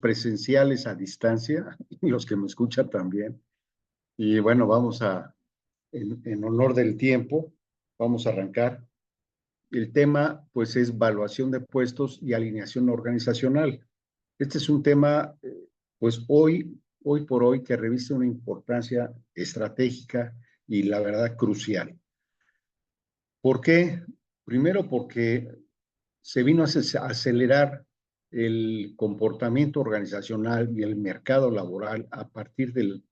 presenciales a distancia, y los que me escuchan también. Y bueno, en honor del tiempo, vamos a arrancar. El tema, pues, es evaluación de puestos y alineación organizacional. Este es un tema, pues, hoy por hoy, que reviste una importancia estratégica y, la verdad, crucial. ¿Por qué? Primero, porque se vino a acelerar el comportamiento organizacional y el mercado laboral a partir del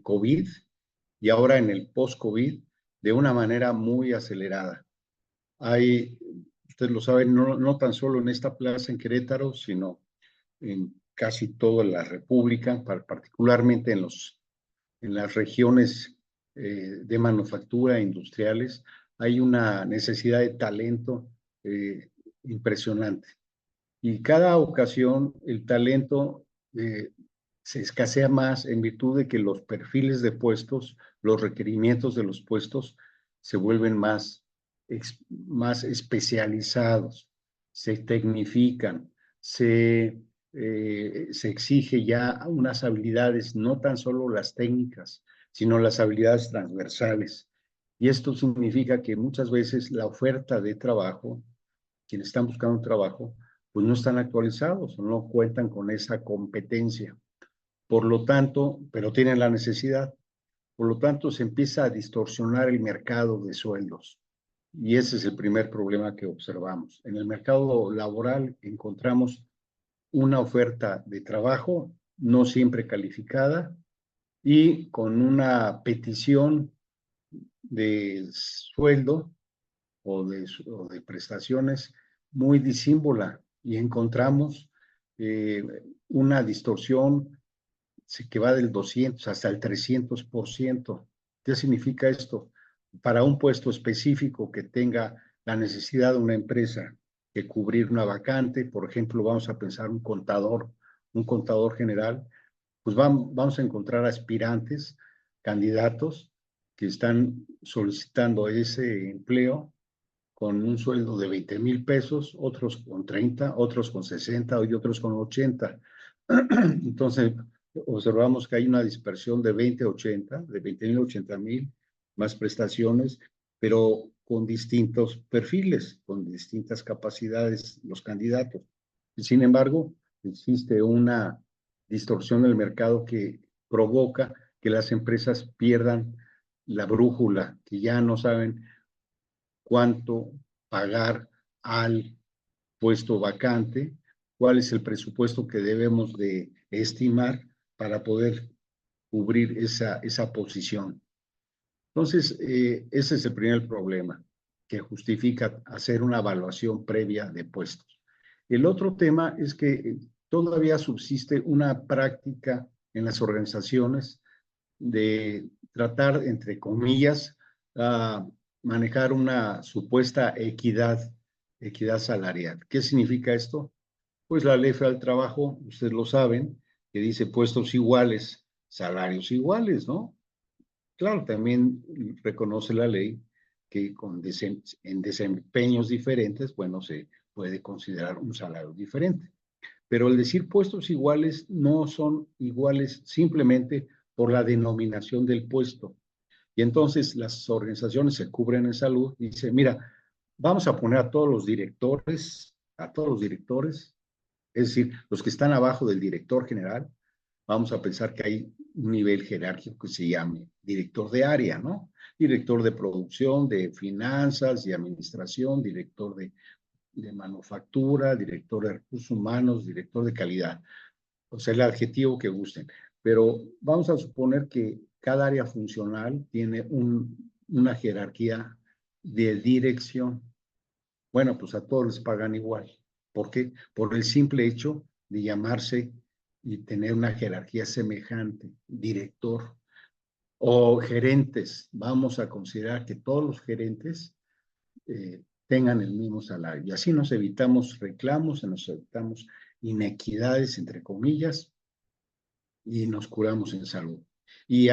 COVID y ahora en el post-COVID de una manera muy acelerada. Ustedes lo saben, no tan solo en esta plaza en Querétaro, sino en casi toda la República, particularmente en las regiones de manufactura industriales, hay una necesidad de talento impresionante. Y cada ocasión el talento se escasea más en virtud de que los perfiles de puestos, los requerimientos de los puestos se vuelven más especializados, se tecnifican, se exige ya unas habilidades, no tan solo las técnicas, sino las habilidades transversales. Y esto significa que muchas veces la oferta de trabajo, quienes están buscando un trabajo, pues no están actualizados, no cuentan con esa competencia. Por lo tanto, pero tienen la necesidad. Por lo tanto, se empieza a distorsionar el mercado de sueldos. Y ese es el primer problema que observamos. En el mercado laboral encontramos una oferta de trabajo no siempre calificada y con una petición de sueldo o de prestaciones muy disímbola, y encontramos eh, una distorsión que va del 200 hasta el 300%. ¿Qué significa esto? Para un puesto específico que tenga la necesidad de una empresa de cubrir una vacante, por ejemplo, vamos a pensar un contador general, pues vamos a encontrar aspirantes, candidatos que están solicitando ese empleo con un sueldo de 20,000 pesos, otros con 30, otros con 60 y otros con 80. Entonces, observamos que hay una dispersión de 20 a 80, de 20,000 a 80,000, más prestaciones, pero con distintos perfiles, con distintas capacidades los candidatos. Sin embargo, existe una distorsión del mercado que provoca que las empresas pierdan la brújula, que ya no saben cuánto pagar al puesto vacante, cuál es el presupuesto que debemos de estimar para poder cubrir esa posición. Entonces, ese es el primer problema que justifica hacer una evaluación previa de puestos. El otro tema es que todavía subsiste una práctica en las organizaciones de tratar, entre comillas, manejar una supuesta equidad salarial. ¿Qué significa esto? Pues la ley federal del trabajo, ustedes lo saben, que dice puestos iguales, salarios iguales, ¿no? Claro, también reconoce la ley que en desempeños diferentes, bueno, se puede considerar un salario diferente. Pero el decir puestos iguales no son iguales simplemente por la denominación del puesto. Y entonces las organizaciones se cubren en salud y dicen, mira, vamos a poner a todos los directores, es decir, los que están abajo del director general, vamos a pensar que hay un nivel jerárquico que se llame director de área, ¿no? Director de producción, de finanzas y administración, director de manufactura, director de recursos humanos, director de calidad, o sea, el adjetivo que gusten. Pero vamos a suponer que cada área funcional tiene una jerarquía de dirección. Bueno, pues a todos les pagan igual. ¿Por qué? Por el simple hecho de llamarse y tener una jerarquía semejante, director o gerentes. Vamos a considerar que todos los gerentes tengan el mismo salario. Y así nos evitamos reclamos, nos evitamos inequidades, entre comillas, y nos curamos en salud. Y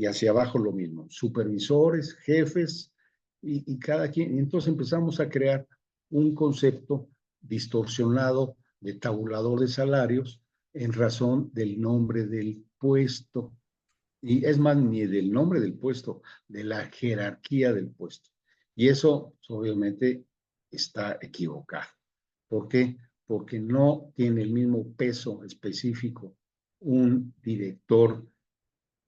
hacia abajo lo mismo, supervisores, jefes, y cada quien. Y entonces empezamos a crear un concepto distorsionado de tabulador de salarios, en razón del nombre del puesto. Y es más, ni del nombre del puesto, de la jerarquía del puesto. Y eso, obviamente, está equivocado. ¿Por qué? Porque no tiene el mismo peso específico un director,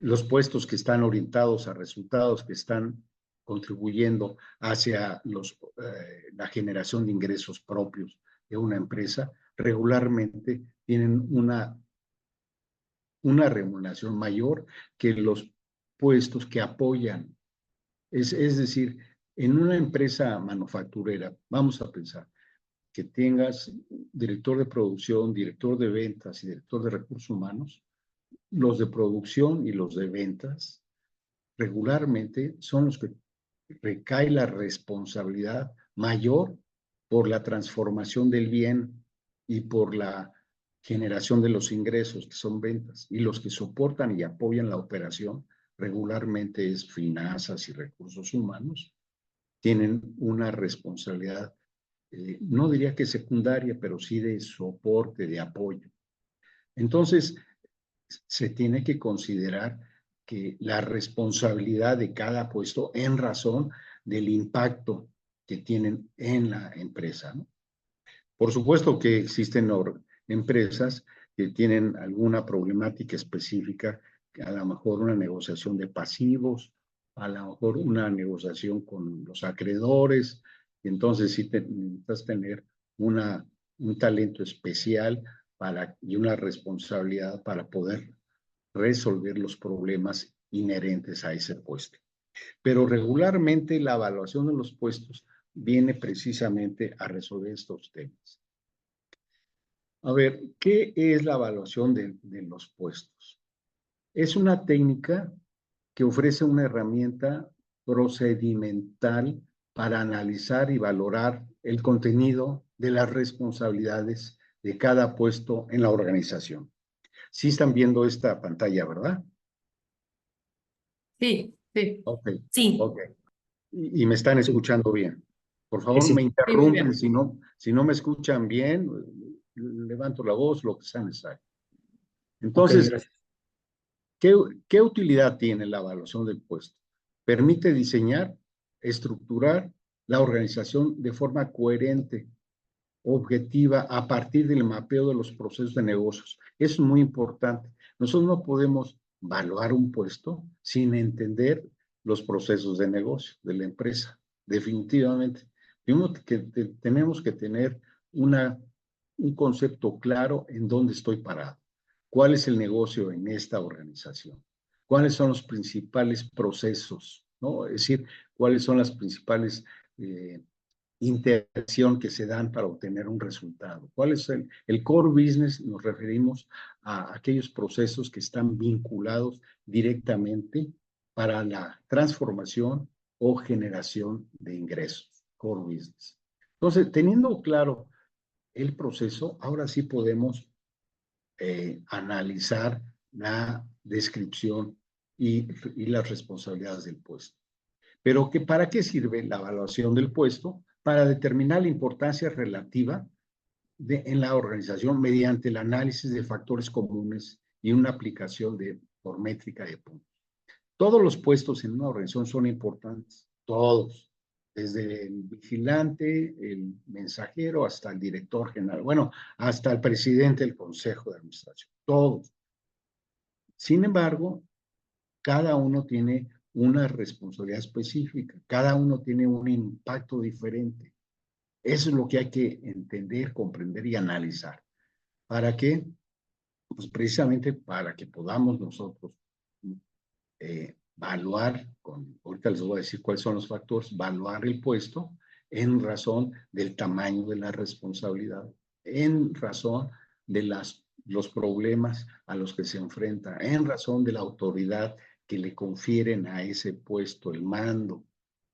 los puestos que están orientados a resultados, que están contribuyendo hacia la generación de ingresos propios de una empresa, regularmente tienen una remuneración mayor que los puestos que apoyan. Es decir, en una empresa manufacturera, vamos a pensar que tengas director de producción, director de ventas y director de recursos humanos, los de producción y los de ventas regularmente son los que recae la responsabilidad mayor por la transformación del bien y por la generación de los ingresos, que son ventas, y los que soportan y apoyan la operación regularmente es finanzas y recursos humanos, tienen una responsabilidad, no diría que secundaria, pero sí de soporte, de apoyo. Entonces, se tiene que considerar que la responsabilidad de cada puesto en razón del impacto que tienen en la empresa, ¿no? Por supuesto que existen empresas que tienen alguna problemática específica, a lo mejor una negociación de pasivos, a lo mejor una negociación con los acreedores, y entonces sí necesitas tener un talento especial y una responsabilidad para poder resolver los problemas inherentes a ese puesto. Pero regularmente la evaluación de los puestos viene precisamente a resolver estos temas. A ver, ¿qué es la evaluación de los puestos? Es una técnica que ofrece una herramienta procedimental para analizar y valorar el contenido de las responsabilidades de cada puesto en la organización. Sí están viendo esta pantalla, ¿verdad? Sí, sí. Ok, Sí, ok. Y me están Sí, escuchando bien. Por sí, favor, me sí. sí, muy interrumpen bien. si no me escuchan bien, levanto la voz, lo que sea necesario. Ok, Entonces, gracias. ¿qué utilidad tiene la evaluación del puesto? Permite diseñar, estructurar la organización de forma coherente, objetiva, a partir del mapeo de los procesos de negocios. Eso es muy importante. Nosotros no podemos evaluar un puesto sin entender los procesos de negocio de la empresa, definitivamente. Tenemos que tener un concepto claro en dónde estoy parado. ¿Cuál es el negocio en esta organización? ¿Cuáles son los principales procesos? ¿No? Es decir, ¿cuáles son las principales interacción que se dan para obtener un resultado? ¿Cuál es el core business? Nos referimos a aquellos procesos que están vinculados directamente para la transformación o generación de ingresos, core business. Entonces, teniendo claro el proceso, ahora sí podemos analizar la descripción y las responsabilidades del puesto. Pero ¿para qué sirve la evaluación del puesto? Para determinar la importancia relativa en la organización mediante el análisis de factores comunes y una aplicación por métrica de puntos. Todos los puestos en una organización son importantes, todos, desde el vigilante, el mensajero, hasta el director general, bueno, hasta el presidente del consejo de administración, todos. Sin embargo, cada uno tiene una responsabilidad específica, cada uno tiene un impacto diferente. Eso es lo que hay que entender, comprender y analizar. ¿Para qué? Pues precisamente para que podamos nosotros evaluar, ahorita les voy a decir cuáles son los factores, evaluar el puesto en razón del tamaño de la responsabilidad, en razón de los problemas a los que se enfrenta, en razón de la autoridad que le confieren a ese puesto, el mando,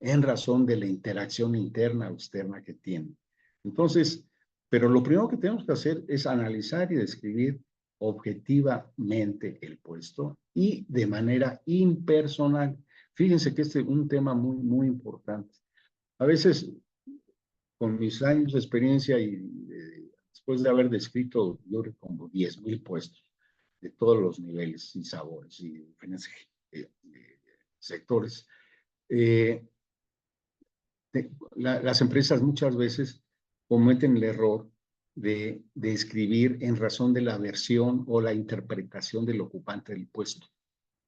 en razón de la interacción interna o externa que tiene. Entonces, pero lo primero que tenemos que hacer es analizar y describir objetivamente el puesto y de manera impersonal. Fíjense que este es un tema muy, muy importante. A veces, con mis años de experiencia y después de haber descrito, yo creo, como 10,000 puestos de todos los niveles y sabores y diferentes sectores, las empresas muchas veces cometen el error de escribir en razón de la versión o la interpretación del ocupante del puesto.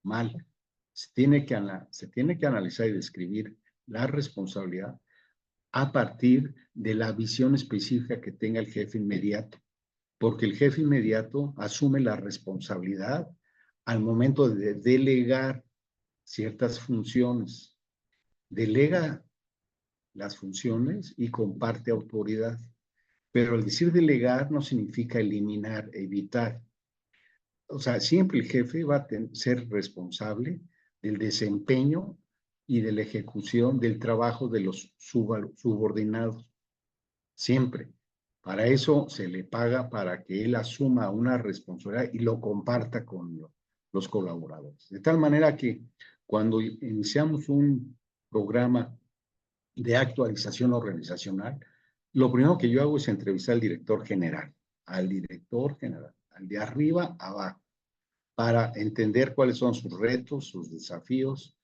Mal. Se tiene que analizar y describir la responsabilidad a partir de la visión específica que tenga el jefe inmediato, porque el jefe inmediato asume la responsabilidad al momento de delegar ciertas funciones. Delega las funciones y comparte autoridad. Pero el decir delegar no significa eliminar, evitar. O sea, siempre el jefe va a ser responsable del desempeño y de la ejecución del trabajo de los subordinados. Siempre. Para eso se le paga para que él asuma una responsabilidad y lo comparta con los colaboradores. De tal manera que cuando iniciamos un programa de actualización organizacional, lo primero que yo hago es entrevistar al director general, al de arriba a abajo, para entender cuáles son sus retos, sus desafíos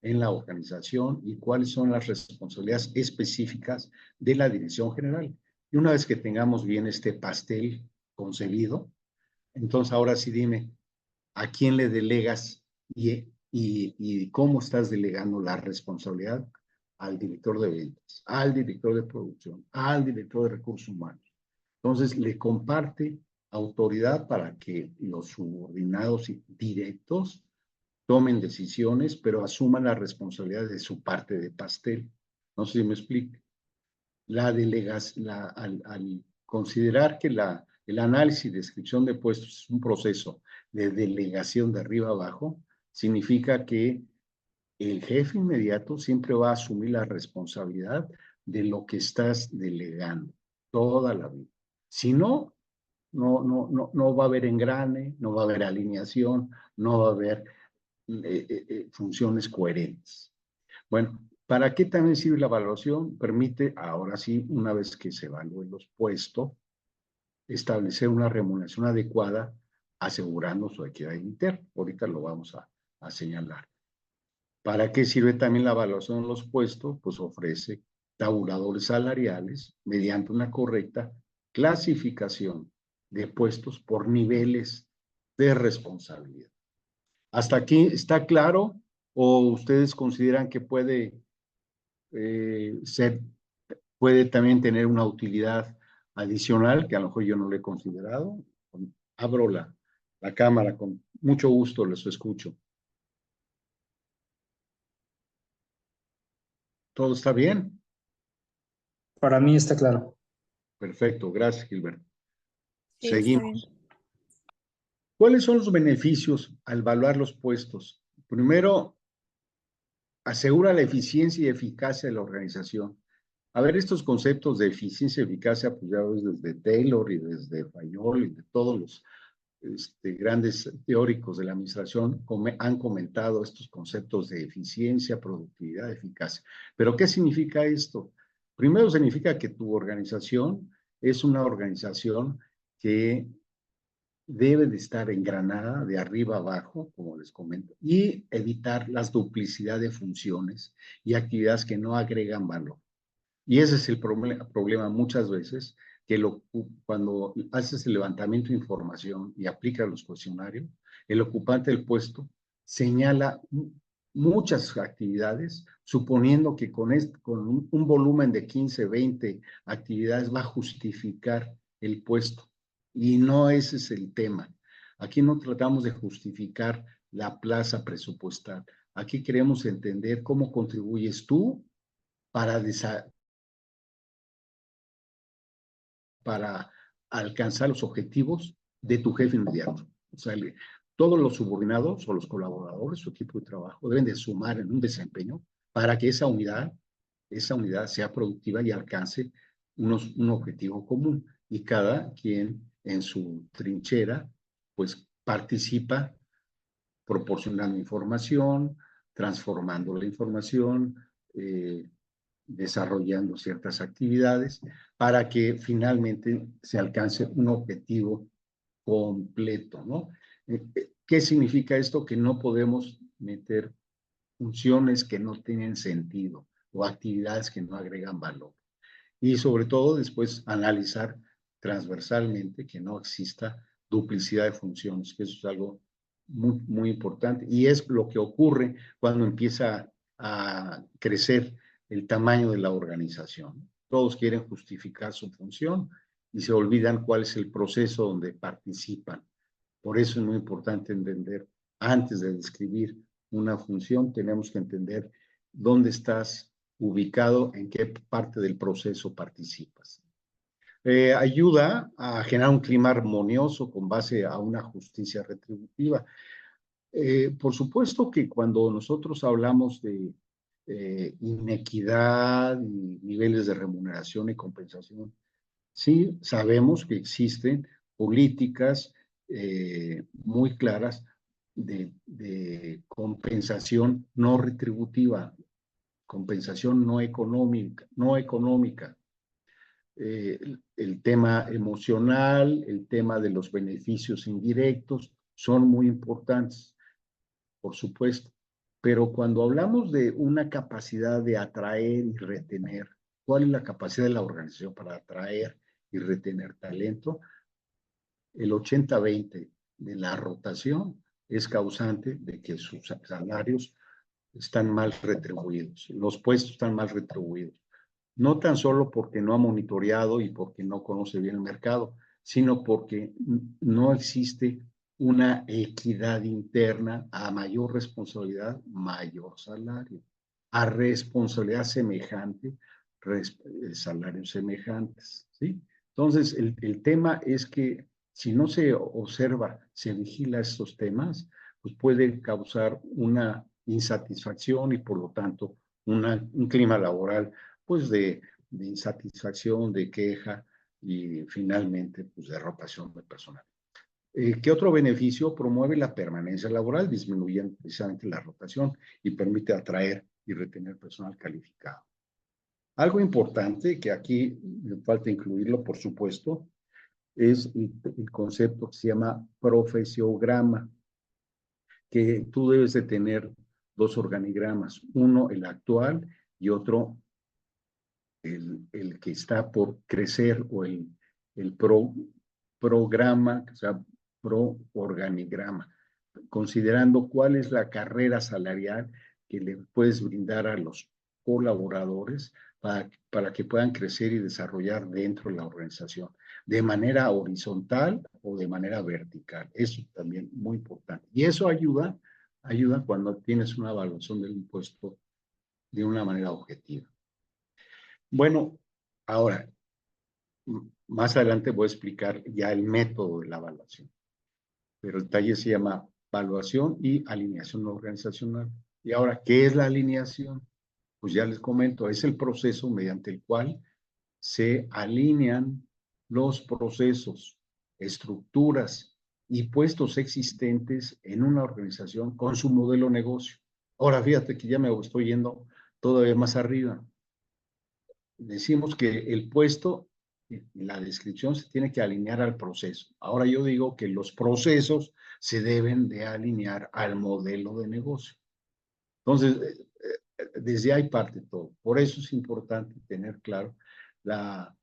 en la organización y cuáles son las responsabilidades específicas de la dirección general. Y una vez que tengamos bien este pastel concebido, entonces ahora sí dime, ¿a quién le delegas y cómo estás delegando la responsabilidad? Al director de ventas, al director de producción, al director de recursos humanos. Entonces le comparte autoridad para que los subordinados directos tomen decisiones, pero asuman la responsabilidad de su parte de pastel. No sé si me explico. Al considerar que el análisis y descripción de puestos es un proceso de delegación de arriba abajo, significa que el jefe inmediato siempre va a asumir la responsabilidad de lo que estás delegando toda la vida. Si no, no va a haber engrane, no va a haber alineación, no va a haber funciones coherentes. Bueno, ¿para qué también sirve la evaluación? Permite, ahora sí, una vez que se evalúen los puestos, establecer una remuneración adecuada, asegurando su equidad interna. Ahorita lo vamos a señalar. ¿Para qué sirve también la evaluación de los puestos? Pues ofrece tabuladores salariales mediante una correcta clasificación de puestos por niveles de responsabilidad. ¿Hasta aquí está claro o ustedes consideran que puede también tener una utilidad adicional que a lo mejor yo no le he considerado? Abro la cámara, con mucho gusto les escucho. ¿Todo está bien? Para mí está claro. Perfecto, gracias, Gilberto. Sí, está bien. Seguimos. ¿Cuáles son los beneficios al evaluar los puestos? Primero, asegura la eficiencia y eficacia de la organización. A ver, estos conceptos de eficiencia y eficacia apoyados desde Taylor y desde Fayol y de todos los grandes teóricos de la administración han comentado estos conceptos de eficiencia, productividad, eficacia. ¿Pero qué significa esto? Primero significa que tu organización es una organización que debe de estar engranada de arriba abajo, como les comento, y evitar las duplicidades de funciones y actividades que no agregan valor. Y ese es el problema muchas veces, que cuando haces el levantamiento de información y aplicas los cuestionarios, el ocupante del puesto señala muchas actividades, suponiendo que con un volumen de 15, 20 actividades va a justificar el puesto. Y no ese es el tema. Aquí no tratamos de justificar la plaza presupuestal. Aquí queremos entender cómo contribuyes tú para alcanzar los objetivos de tu jefe inmediato. O sea, todos los subordinados o los colaboradores, su equipo de trabajo, deben de sumar en un desempeño para que esa unidad sea productiva y alcance un objetivo común. Y cada quien en su trinchera, pues participa proporcionando información, transformando la información, desarrollando ciertas actividades para que finalmente se alcance un objetivo completo, ¿no? ¿Qué significa esto? Que no podemos meter funciones que no tienen sentido o actividades que no agregan valor. Y sobre todo después analizar transversalmente que no exista duplicidad de funciones, que eso es algo muy, muy importante. Y es lo que ocurre cuando empieza a crecer el tamaño de la organización. Todos quieren justificar su función y se olvidan cuál es el proceso donde participan. Por eso es muy importante entender, antes de describir una función, tenemos que entender dónde estás ubicado, en qué parte del proceso participas. Ayuda a generar un clima armonioso con base a una justicia retributiva. Por supuesto que cuando nosotros hablamos de inequidad y niveles de remuneración y compensación, sí sabemos que existen políticas muy claras de compensación no retributiva, compensación no económica. El tema emocional, el tema de los beneficios indirectos son muy importantes, por supuesto. Pero cuando hablamos de una capacidad de atraer y retener, ¿cuál es la capacidad de la organización para atraer y retener talento? El 80-20 de la rotación es causante de que sus salarios están mal retribuidos, los puestos están mal retribuidos. No tan solo porque no ha monitoreado y porque no conoce bien el mercado, sino porque no existe una equidad interna. A mayor responsabilidad, mayor salario. A responsabilidad semejante, salarios semejantes, ¿sí? Entonces, el tema es que si no se observa, se vigila estos temas, pues puede causar una insatisfacción y por lo tanto un clima laboral pues de insatisfacción, de queja y finalmente pues de rotación de personal. ¿Qué otro beneficio? Promueve la permanencia laboral, disminuyendo precisamente la rotación y permite atraer y retener personal calificado. Algo importante que aquí me falta incluirlo, por supuesto, es el concepto que se llama profesiograma, que tú debes de tener dos organigramas, uno el actual y otro el que está por crecer o el programa, o sea, organigrama, considerando cuál es la carrera salarial que le puedes brindar a los colaboradores para que puedan crecer y desarrollar dentro de la organización, de manera horizontal o de manera vertical. Eso también muy importante. Y eso ayuda cuando tienes una evaluación del impuesto de una manera objetiva. Bueno, ahora, más adelante voy a explicar ya el método de la evaluación, pero el taller se llama evaluación y alineación organizacional. Y ahora, ¿qué es la alineación? Pues ya les comento, es el proceso mediante el cual se alinean los procesos, estructuras y puestos existentes en una organización con su modelo de negocio. Ahora, fíjate que ya me estoy yendo todavía más arriba. Decimos que el puesto, la descripción se tiene que alinear al proceso. Ahora yo digo que los procesos se deben de alinear al modelo de negocio. Entonces, desde ahí parte todo. Por eso es importante tener claro la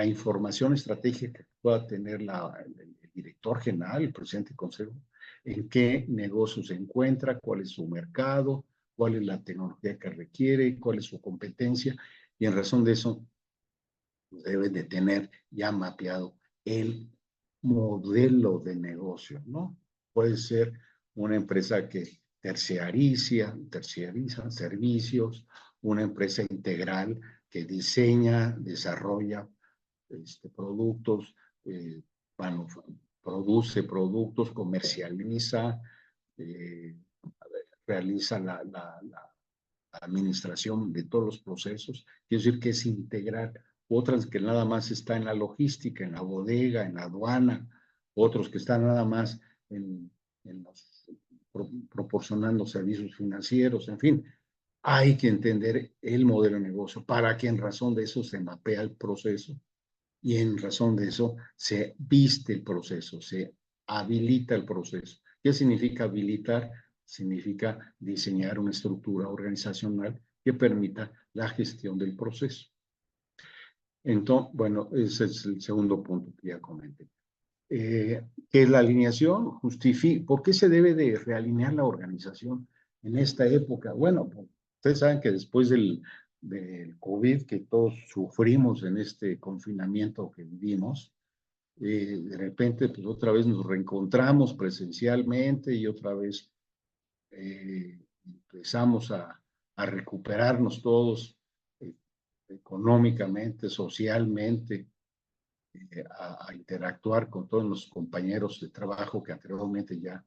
información estratégica que pueda tener el director general, el presidente del consejo, en qué negocio se encuentra, cuál es su mercado, cuál es la tecnología que requiere, cuál es su competencia, y en razón de eso debe de tener ya mapeado el modelo de negocio, ¿no? Puede ser una empresa que terciariza servicios, una empresa integral que diseña, desarrolla productos, produce productos, comercializa, realiza la administración de todos los procesos, quiero decir que es integral. Otras que nada más está en la logística, en la bodega, en la aduana, otros que están nada más proporcionando servicios financieros, en fin. hay que entender el modelo de negocio para que en razón de eso se mapea el proceso y en razón de eso se viste el proceso, se habilita el proceso. ¿Qué significa habilitar? Significa diseñar una estructura organizacional que permita la gestión del proceso. Entonces, bueno, ese es el segundo punto que ya comenté. ¿Qué es la alineación? ¿Por qué se debe de realinear la organización en esta época? Bueno, pues, ustedes saben que después del COVID, que todos sufrimos en este confinamiento que vivimos, de repente, pues otra vez nos reencontramos presencialmente y otra vez empezamos a recuperarnos todos eh, económicamente, socialmente, a interactuar con todos los compañeros de trabajo que anteriormente ya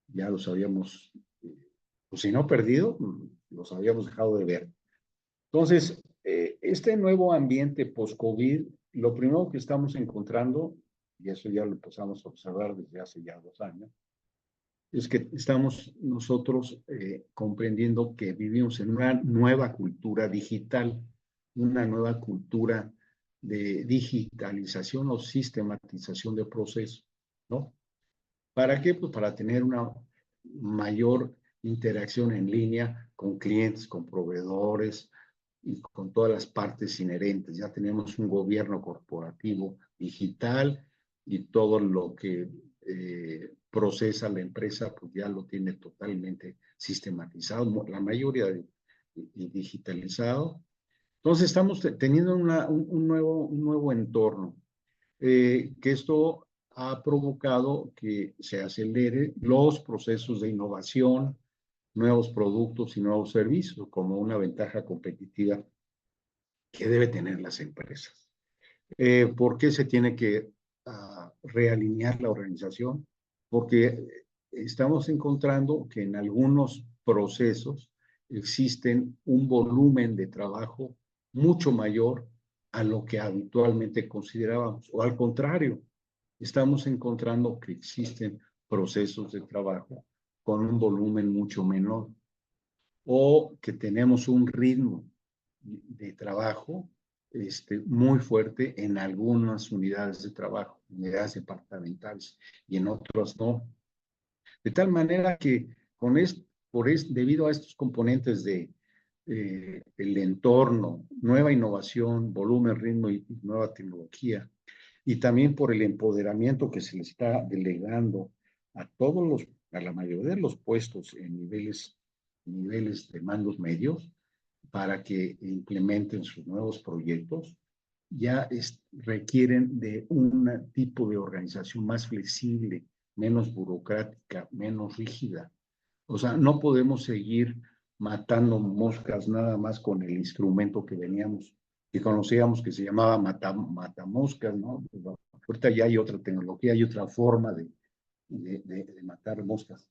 los habíamos, pues si no perdido, los habíamos dejado de ver. Entonces, este nuevo ambiente post-COVID, lo primero que estamos encontrando, y eso ya lo empezamos a observar desde hace ya 2 años, es que estamos nosotros comprendiendo que vivimos en una nueva cultura digital, una nueva cultura de digitalización o sistematización de procesos, ¿no? ¿Para qué? Pues para tener una mayor interacción en línea con clientes, con proveedores y con todas las partes inherentes. Ya tenemos un gobierno corporativo digital y todo lo que procesa la empresa, pues ya lo tiene totalmente sistematizado, la mayoría digitalizado. Entonces estamos teniendo un nuevo entorno, que esto ha provocado que se acelere los procesos de innovación, nuevos productos y nuevos servicios como una ventaja competitiva que debe tener las empresas. ¿Por qué se tiene que realinear la organización? Porque estamos encontrando que en algunos procesos existen un volumen de trabajo mucho mayor a lo que habitualmente considerábamos, o al contrario, estamos encontrando que existen procesos de trabajo con un volumen mucho menor, o que tenemos un ritmo de trabajo muy fuerte en algunas unidades de trabajo, unidades departamentales, y en otras no. De tal manera que debido a estos componentes de el entorno, nueva innovación, volumen, ritmo y nueva tecnología, y también por el empoderamiento que se le está delegando a la mayoría de los puestos en niveles de mandos medios, para que implementen sus nuevos proyectos, ya requieren de un tipo de organización más flexible, menos burocrática, menos rígida. O sea, no podemos seguir matando moscas nada más con el instrumento que conocíamos, que se llamaba matamoscas, ¿no? Ahorita ya hay otra tecnología, hay otra forma de matar moscas.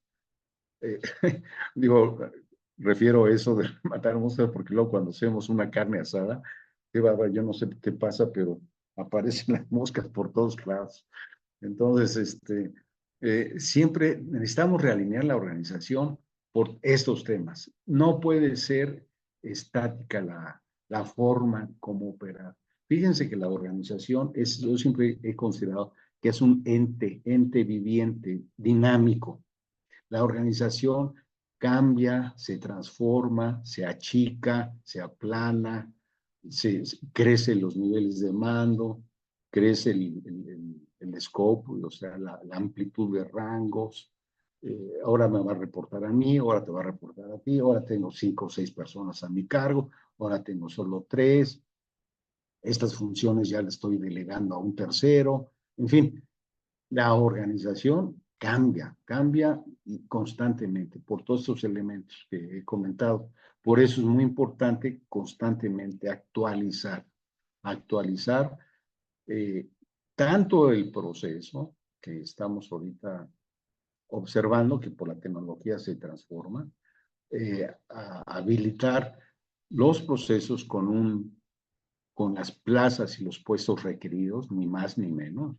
Digo, refiero a eso de matar moscas porque luego cuando hacemos una carne asada, yo no sé qué pasa, pero aparecen las moscas por todos lados. Entonces, siempre necesitamos realinear la organización por estos temas. No puede ser estática la forma como operar. Fíjense que la organización yo siempre he considerado que es un ente viviente, dinámico. La organización cambia, se transforma, se achica, se aplana, crecen los niveles de mando, crece el scope, o sea, la amplitud de rangos. Ahora me va a reportar a mí, ahora te va a reportar a ti, ahora tengo 5 o 6 personas a mi cargo, ahora tengo solo 3. Estas funciones ya las estoy delegando a un tercero. En fin, la organización cambia constantemente por todos estos elementos que he comentado. Por eso es muy importante constantemente actualizar eh, tanto el proceso que estamos ahorita observando, que por la tecnología se transforma, a habilitar los procesos con las plazas y los puestos requeridos, ni más ni menos,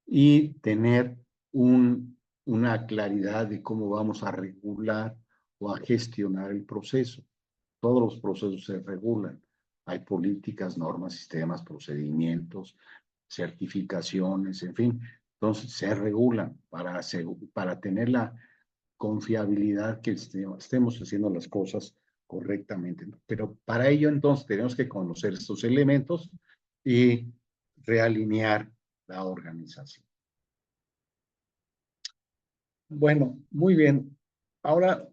y tener una claridad de cómo vamos a regular o a gestionar el proceso. Todos los procesos se regulan. Hay políticas, normas, sistemas, procedimientos, certificaciones, en fin. Entonces se regulan para tener la confiabilidad que estemos haciendo las cosas correctamente. Pero para ello entonces tenemos que conocer estos elementos y realinear la organización. Bueno, muy bien. Ahora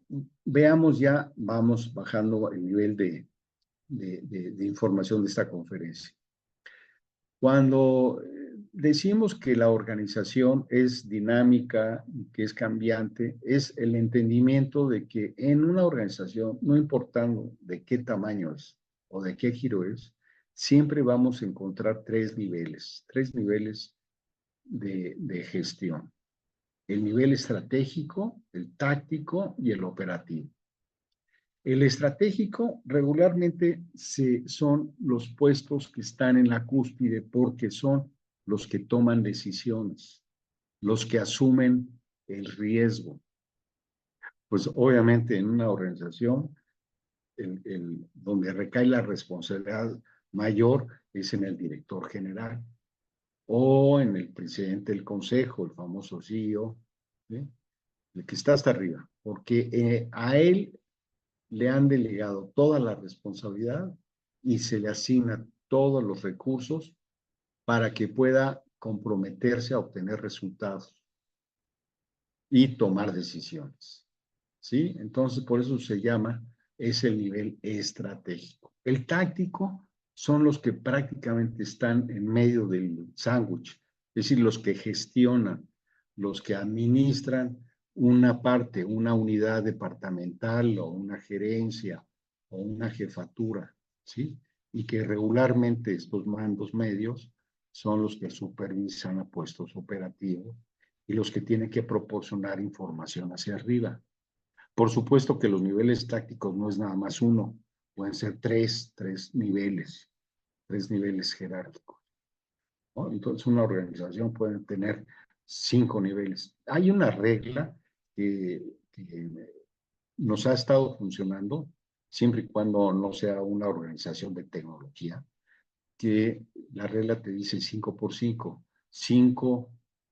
veamos ya, vamos bajando el nivel de información de esta conferencia. Cuando decimos que la organización es dinámica, que es cambiante, es el entendimiento de que en una organización, no importando de qué tamaño es o de qué giro es, siempre vamos a encontrar tres niveles de gestión. El nivel estratégico, el táctico y el operativo. El estratégico regularmente son los puestos que están en la cúspide porque son los que toman decisiones, los que asumen el riesgo. Pues obviamente en una organización donde recae la responsabilidad mayor es en el director general o en el presidente del consejo, el famoso CEO, ¿sí? El que está hasta arriba, porque a él le han delegado toda la responsabilidad y se le asigna todos los recursos para que pueda comprometerse a obtener resultados y tomar decisiones. ¿Sí? Entonces, por eso se llama, es el nivel estratégico. El táctico son los que prácticamente están en medio del sándwich, es decir, los que gestionan, los que administran una parte, una unidad departamental o una gerencia o una jefatura, ¿sí? Y que regularmente estos mandos medios son los que supervisan a puestos operativos y los que tienen que proporcionar información hacia arriba. Por supuesto que los niveles tácticos no es nada más uno, pueden ser tres niveles jerárquicos, ¿no? Entonces una organización puede tener 5 niveles. Hay una regla que nos ha estado funcionando, siempre y cuando no sea una organización de tecnología, que la regla te dice 5 por 5.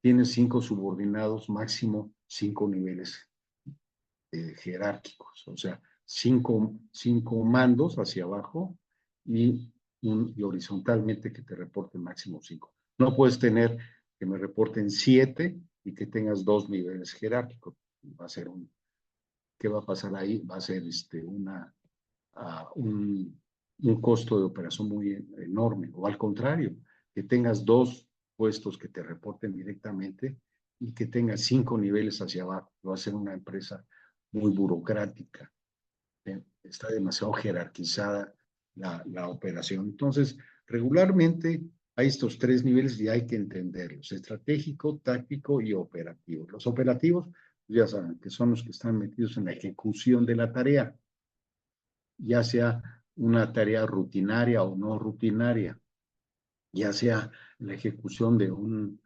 Tienes 5 subordinados, máximo 5 niveles jerárquicos, o sea, cinco mandos hacia abajo y horizontalmente que te reporten máximo 5. No puedes tener que me reporten 7 y que tengas 2 niveles jerárquicos. Va a ser ¿qué va a pasar ahí? Va a ser un costo de operación muy enorme, o al contrario, que tengas 2 puestos que te reporten directamente y que tengas 5 niveles hacia abajo. Va a ser una empresa muy burocrática. Está demasiado jerarquizada la operación. Entonces, regularmente hay estos 3 niveles y hay que entenderlos: estratégico, táctico y operativo. Los operativos, ya saben, que son los que están metidos en la ejecución de la tarea, ya sea una tarea rutinaria o no rutinaria, ya sea la ejecución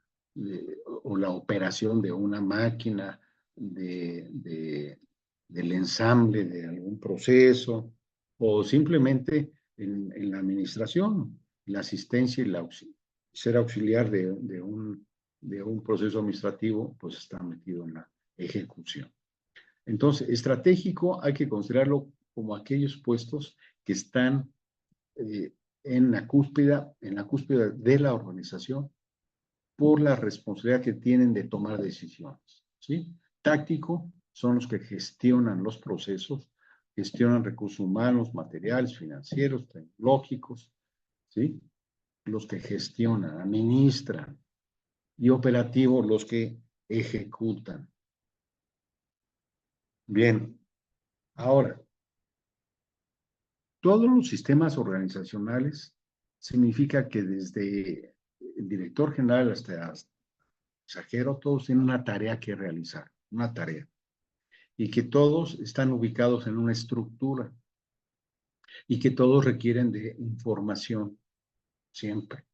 o la operación de una máquina, del ensamble de algún proceso, o simplemente en la administración, la asistencia y ser auxiliar de un proceso administrativo, pues está metido en la ejecución. Entonces, estratégico hay que considerarlo como aquellos puestos que están en la cúspide de la organización por la responsabilidad que tienen de tomar decisiones, ¿sí? Táctico son los que gestionan los procesos, gestionan recursos humanos, materiales, financieros, tecnológicos, ¿sí? Los que gestionan, administran, y operativo los que ejecutan. Bien, ahora, todos los sistemas organizacionales significa que desde el director general hasta mensajero, todos tienen una tarea que realizar, una tarea, y que todos están ubicados en una estructura y que todos requieren de información siempre.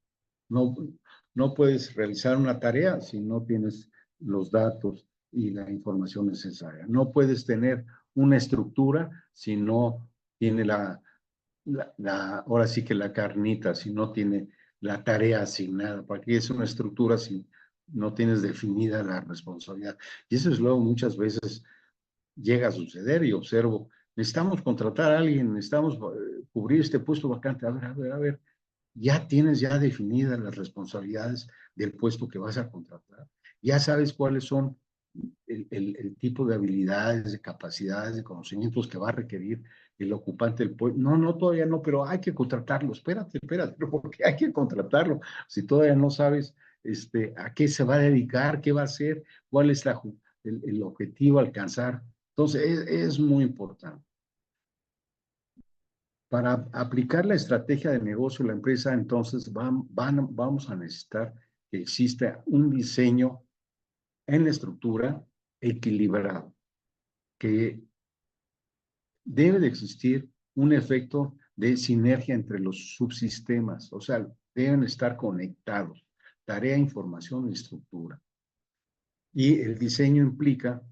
No puedes realizar una tarea si no tienes los datos y la información necesaria. No puedes tener una estructura si no tiene ahora sí que la carnita, si no tiene la tarea asignada. ¿Para qué es una estructura si no tienes definida la responsabilidad? Y eso es luego muchas veces llega a suceder y observo, necesitamos contratar a alguien, necesitamos cubrir este puesto vacante. A ver, ya tienes ya definidas las responsabilidades del puesto que vas a contratar. Ya sabes cuáles son el tipo de habilidades, de capacidades, de conocimientos que va a requerir el ocupante del puesto. No, todavía no, pero hay que contratarlo. Espérate, porque hay que contratarlo. Si todavía no sabes a qué se va a dedicar, qué va a hacer, cuál es el objetivo a alcanzar. Entonces, es muy importante. Para aplicar la estrategia de negocio de la empresa, entonces vamos a necesitar que exista un diseño en la estructura equilibrado, que debe de existir un efecto de sinergia entre los subsistemas, o sea, deben estar conectados, tarea, información y estructura. Y el diseño implica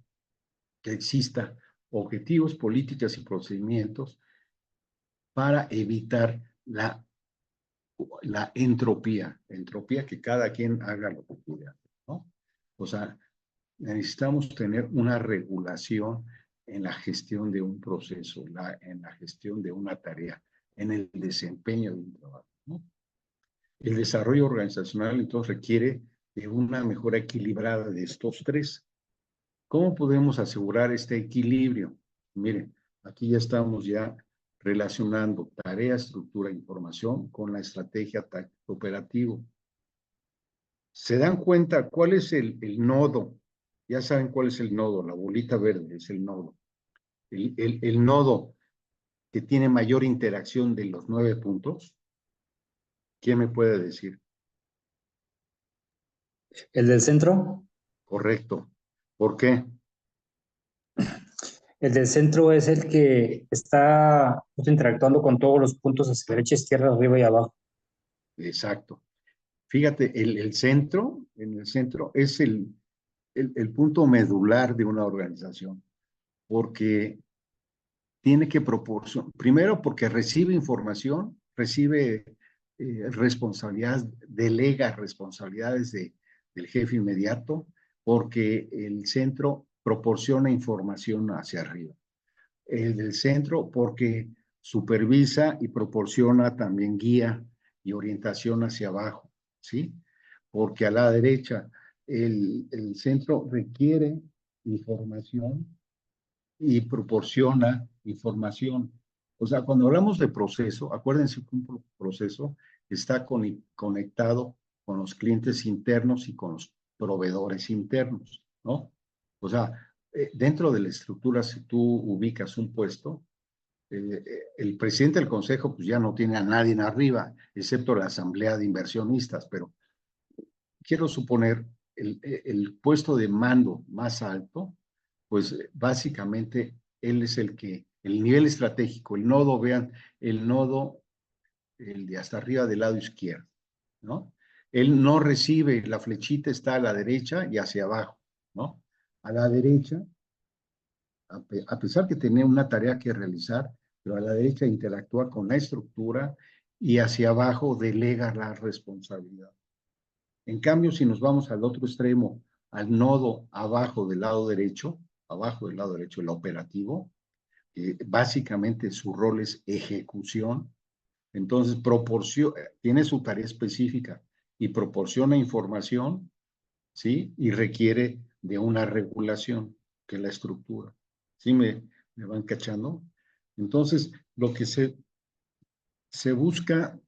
que exista objetivos, políticas y procedimientos para evitar la entropía que cada quien haga lo que quiera, ¿no? O sea, necesitamos tener una regulación en la gestión de un proceso, en la gestión de una tarea, en el desempeño de un trabajo, ¿no? El desarrollo organizacional entonces requiere de una mejora equilibrada de estos tres. ¿Cómo podemos asegurar este equilibrio? Miren, aquí ya estamos relacionando tarea, estructura, información con la estrategia táctico operativo. ¿Se dan cuenta cuál es el nodo? Ya saben cuál es el nodo, la bolita verde es el nodo. El nodo que tiene mayor interacción de los 9 puntos. ¿Quién me puede decir? ¿El del centro? Correcto. ¿Por qué? El del centro es el que está interactuando con todos los puntos hacia derecha, izquierda, arriba y abajo. Exacto. Fíjate, en el centro es el punto medular de una organización, porque tiene que proporcionar, primero porque recibe información, recibe responsabilidades, delega responsabilidades del jefe inmediato, porque el centro proporciona información hacia arriba. El del centro porque supervisa y proporciona también guía y orientación hacia abajo, ¿sí? Porque a la derecha el centro requiere información y proporciona información. O sea, cuando hablamos de proceso, acuérdense que un proceso está conectado con los clientes internos y con los proveedores internos, ¿no? O sea, dentro de la estructura, si tú ubicas un puesto, el presidente del consejo pues ya no tiene a nadie en arriba, excepto la asamblea de inversionistas, pero quiero suponer el puesto de mando más alto, pues básicamente él es el nivel estratégico, el nodo, vean, el nodo, el de hasta arriba del lado izquierdo, ¿no? Él no recibe, la flechita está a la derecha y hacia abajo, ¿no? A la derecha, a pesar que tenía una tarea que realizar, pero a la derecha interactúa con la estructura y hacia abajo delega la responsabilidad. En cambio, si nos vamos al otro extremo, al nodo abajo del lado derecho, el operativo, básicamente su rol es ejecución, entonces tiene su tarea específica y proporciona información, ¿sí? Y requiere de una regulación, que es la estructura. ¿Sí me van cachando? Entonces, lo que se busca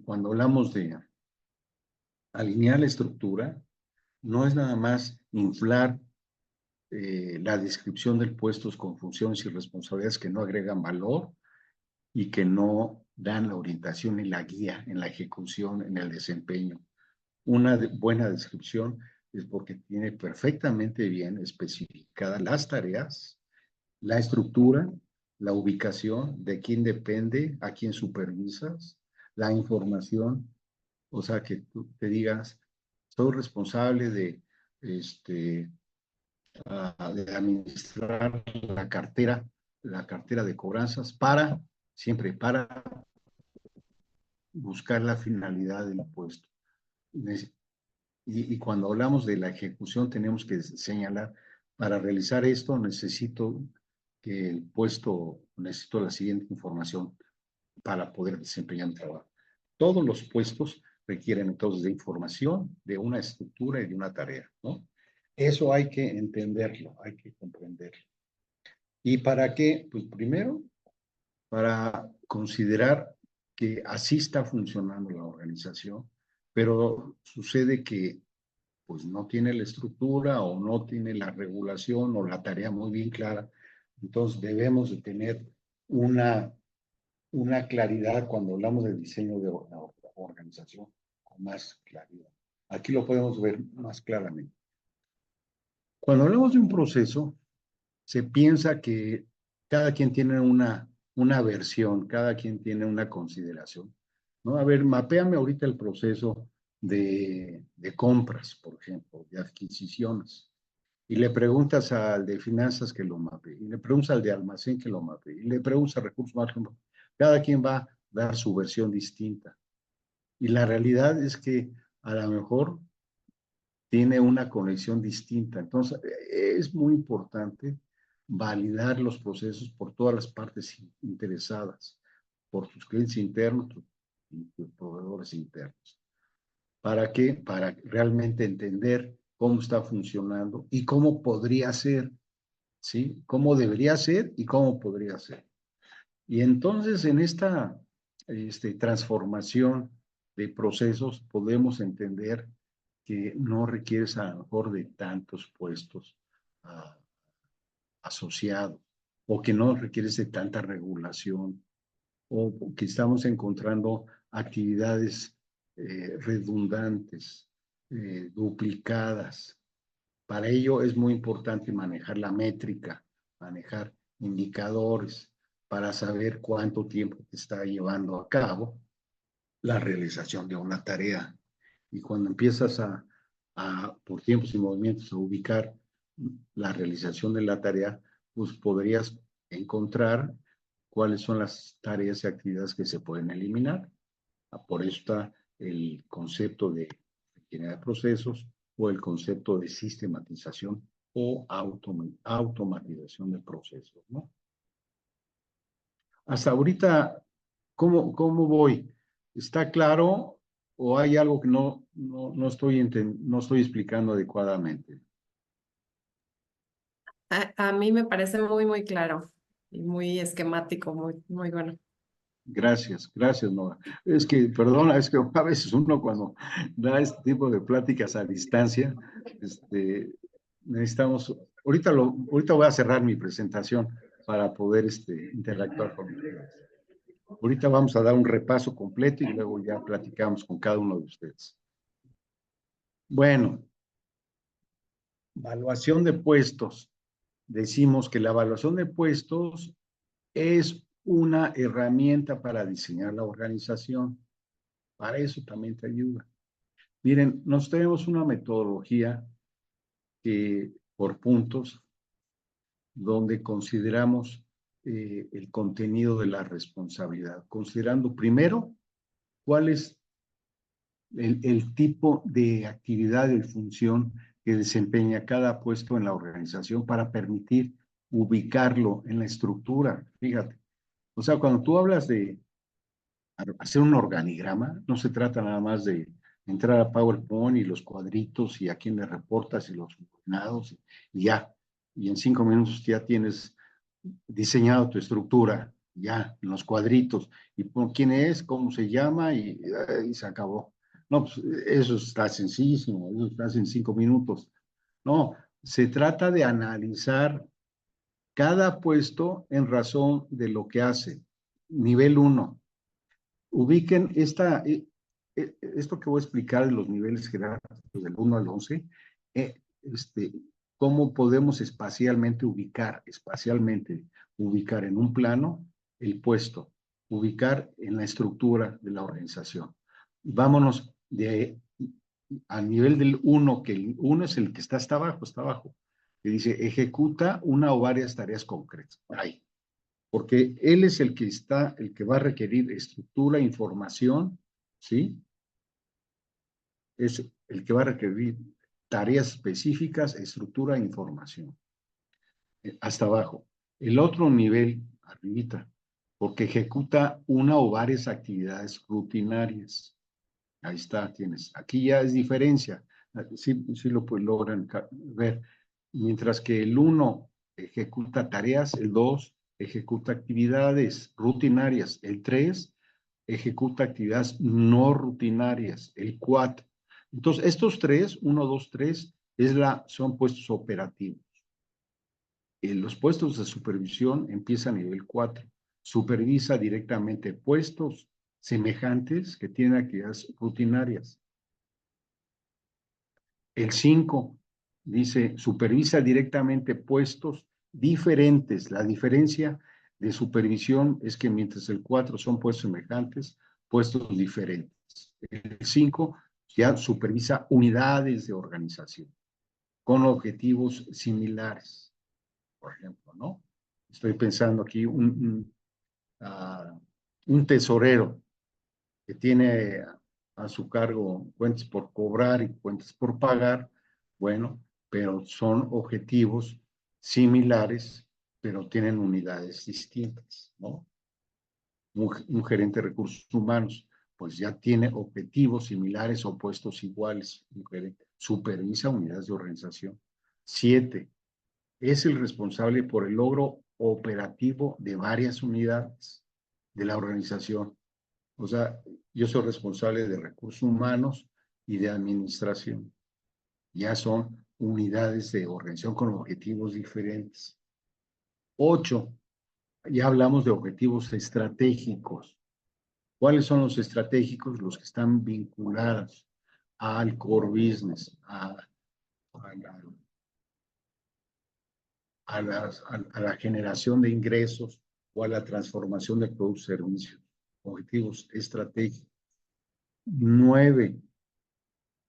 cuando hablamos de alinear la estructura, no es nada más inflar la descripción del puesto con funciones y responsabilidades que no agregan valor y que no dan la orientación y la guía en la ejecución, en el desempeño. Una buena descripción es porque tiene perfectamente bien especificadas las tareas, la estructura, la ubicación, de quién depende, a quién supervisas, la información, o sea, que tú te digas, soy responsable de de administrar la cartera de cobranzas siempre para buscar la finalidad del puesto. Y cuando hablamos de la ejecución tenemos que señalar, para realizar esto necesito la siguiente información para poder desempeñar un trabajo. Todos los puestos requieren entonces de información, de una estructura y de una tarea, ¿no? Eso hay que entenderlo, hay que comprenderlo. ¿Y para qué? Pues primero, para considerar que así está funcionando la organización, pero sucede que pues no tiene la estructura o no tiene la regulación o la tarea muy bien clara. Entonces debemos de tener una claridad cuando hablamos de diseño de organización con más claridad. Aquí lo podemos ver más claramente. Cuando hablamos de un proceso, se piensa que cada quien tiene una versión, cada quien tiene una consideración, ¿no? A ver, mapéame ahorita el proceso de compras, por ejemplo, de adquisiciones. Y le preguntas al de finanzas que lo mape, y le preguntas al de almacén que lo mape, y le preguntas a recursos humanos. Cada quien va a dar su versión distinta. Y la realidad es que a lo mejor tiene una conexión distinta. Entonces, es muy importante validar los procesos por todas las partes interesadas, por tus clientes internos y tus proveedores internos. ¿Para qué? Para realmente entender cómo está funcionando y cómo podría ser, ¿sí? Cómo debería ser y cómo podría ser. Y entonces en esta transformación de procesos podemos entender que no requieres a lo mejor de tantos puestos asociados o que no requieres de tanta regulación o que estamos encontrando actividades redundantes, duplicadas. Para ello es muy importante manejar la métrica, manejar indicadores para saber cuánto tiempo te está llevando a cabo la realización de una tarea. Y cuando empiezas por tiempos y movimientos, a ubicar la realización de la tarea, pues podrías encontrar cuáles son las tareas y actividades que se pueden eliminar. Por eso está el concepto de ingeniería de procesos o el concepto de sistematización o automatización de procesos, ¿no? Hasta ahorita, ¿cómo voy? ¿Está claro o hay algo que no estoy explicando adecuadamente? A mí me parece muy, muy claro y muy esquemático, muy, muy bueno. Gracias, Nora. Es que, perdona, es que a veces uno cuando da este tipo de pláticas a distancia, necesitamos, ahorita voy a cerrar mi presentación para poder interactuar con ustedes. Ahorita vamos a dar un repaso completo y luego ya platicamos con cada uno de ustedes. Bueno, evaluación de puestos. Decimos que la evaluación de puestos es una herramienta para diseñar la organización. Para eso también te ayuda. Miren, nos tenemos una metodología por puntos donde consideramos el contenido de la responsabilidad, considerando primero cuál es el tipo de actividad y función que desempeña cada puesto en la organización para permitir ubicarlo en la estructura. Fíjate, o sea, cuando tú hablas de hacer un organigrama, no se trata nada más de entrar a PowerPoint y los cuadritos y a quién le reportas y los subordinados y ya. Y en 5 minutos ya tienes diseñado tu estructura, ya, en los cuadritos, y por quién es, cómo se llama y se acabó. No, pues eso está sencillísimo, eso está en 5 minutos. No, se trata de analizar cada puesto en razón de lo que hace. Nivel 1. Ubiquen esto que voy a explicar de los niveles jerárquicos del 1 al 11, cómo podemos espacialmente ubicar en un plano el puesto, ubicar en la estructura de la organización. Vámonos a nivel del 1, que el 1 es el que está hasta abajo, que dice ejecuta una o varias tareas concretas. Ahí. Porque él es el que va a requerir estructura, información, ¿sí? Es el que va a requerir tareas específicas, estructura e información. Hasta abajo. El otro nivel, arribita, porque ejecuta una o varias actividades rutinarias. Ahí está, tienes. Aquí ya es diferencia. Sí, sí lo logran ver. Mientras que el 1 ejecuta tareas, el 2 ejecuta actividades rutinarias, el 3 ejecuta actividades no rutinarias, el 4. Entonces, estos 3, 1, 2, 3, son puestos operativos. Los puestos de supervisión empiezan a nivel 4. Supervisa directamente puestos semejantes que tienen actividades rutinarias. El 5 dice, supervisa directamente puestos diferentes. La diferencia de supervisión es que mientras el 4 son puestos semejantes, puestos diferentes. El 5 ya supervisa unidades de organización con objetivos similares, por ejemplo, ¿no? Estoy pensando aquí un tesorero que tiene a su cargo cuentas por cobrar y cuentas por pagar, bueno, pero son objetivos similares, pero tienen unidades distintas, ¿no? Un gerente de recursos humanos, pues ya tiene objetivos similares o puestos iguales. Un gerente supervisa unidades de organización. 7, es el responsable por el logro operativo de varias unidades de la organización. O sea, yo soy responsable de recursos humanos y de administración. Ya son unidades de organización con objetivos diferentes. 8, ya hablamos de objetivos estratégicos. ¿Cuáles son los estratégicos? Los que están vinculados al core business, a la generación de ingresos o a la transformación de productos y servicios. Objetivos estratégicos. 9,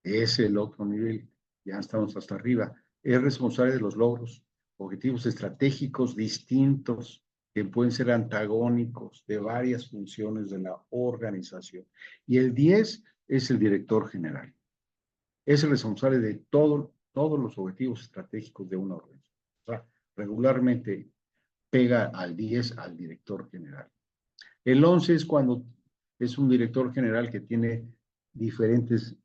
es el otro nivel, ya estamos hasta arriba. Es responsable de los logros, objetivos estratégicos distintos que pueden ser antagónicos de varias funciones de la organización. Y el 10 es el director general. Es el responsable de todos los objetivos estratégicos de una organización. O sea, regularmente pega al 10 al director general. El 11 es cuando es un director general que tiene diferentes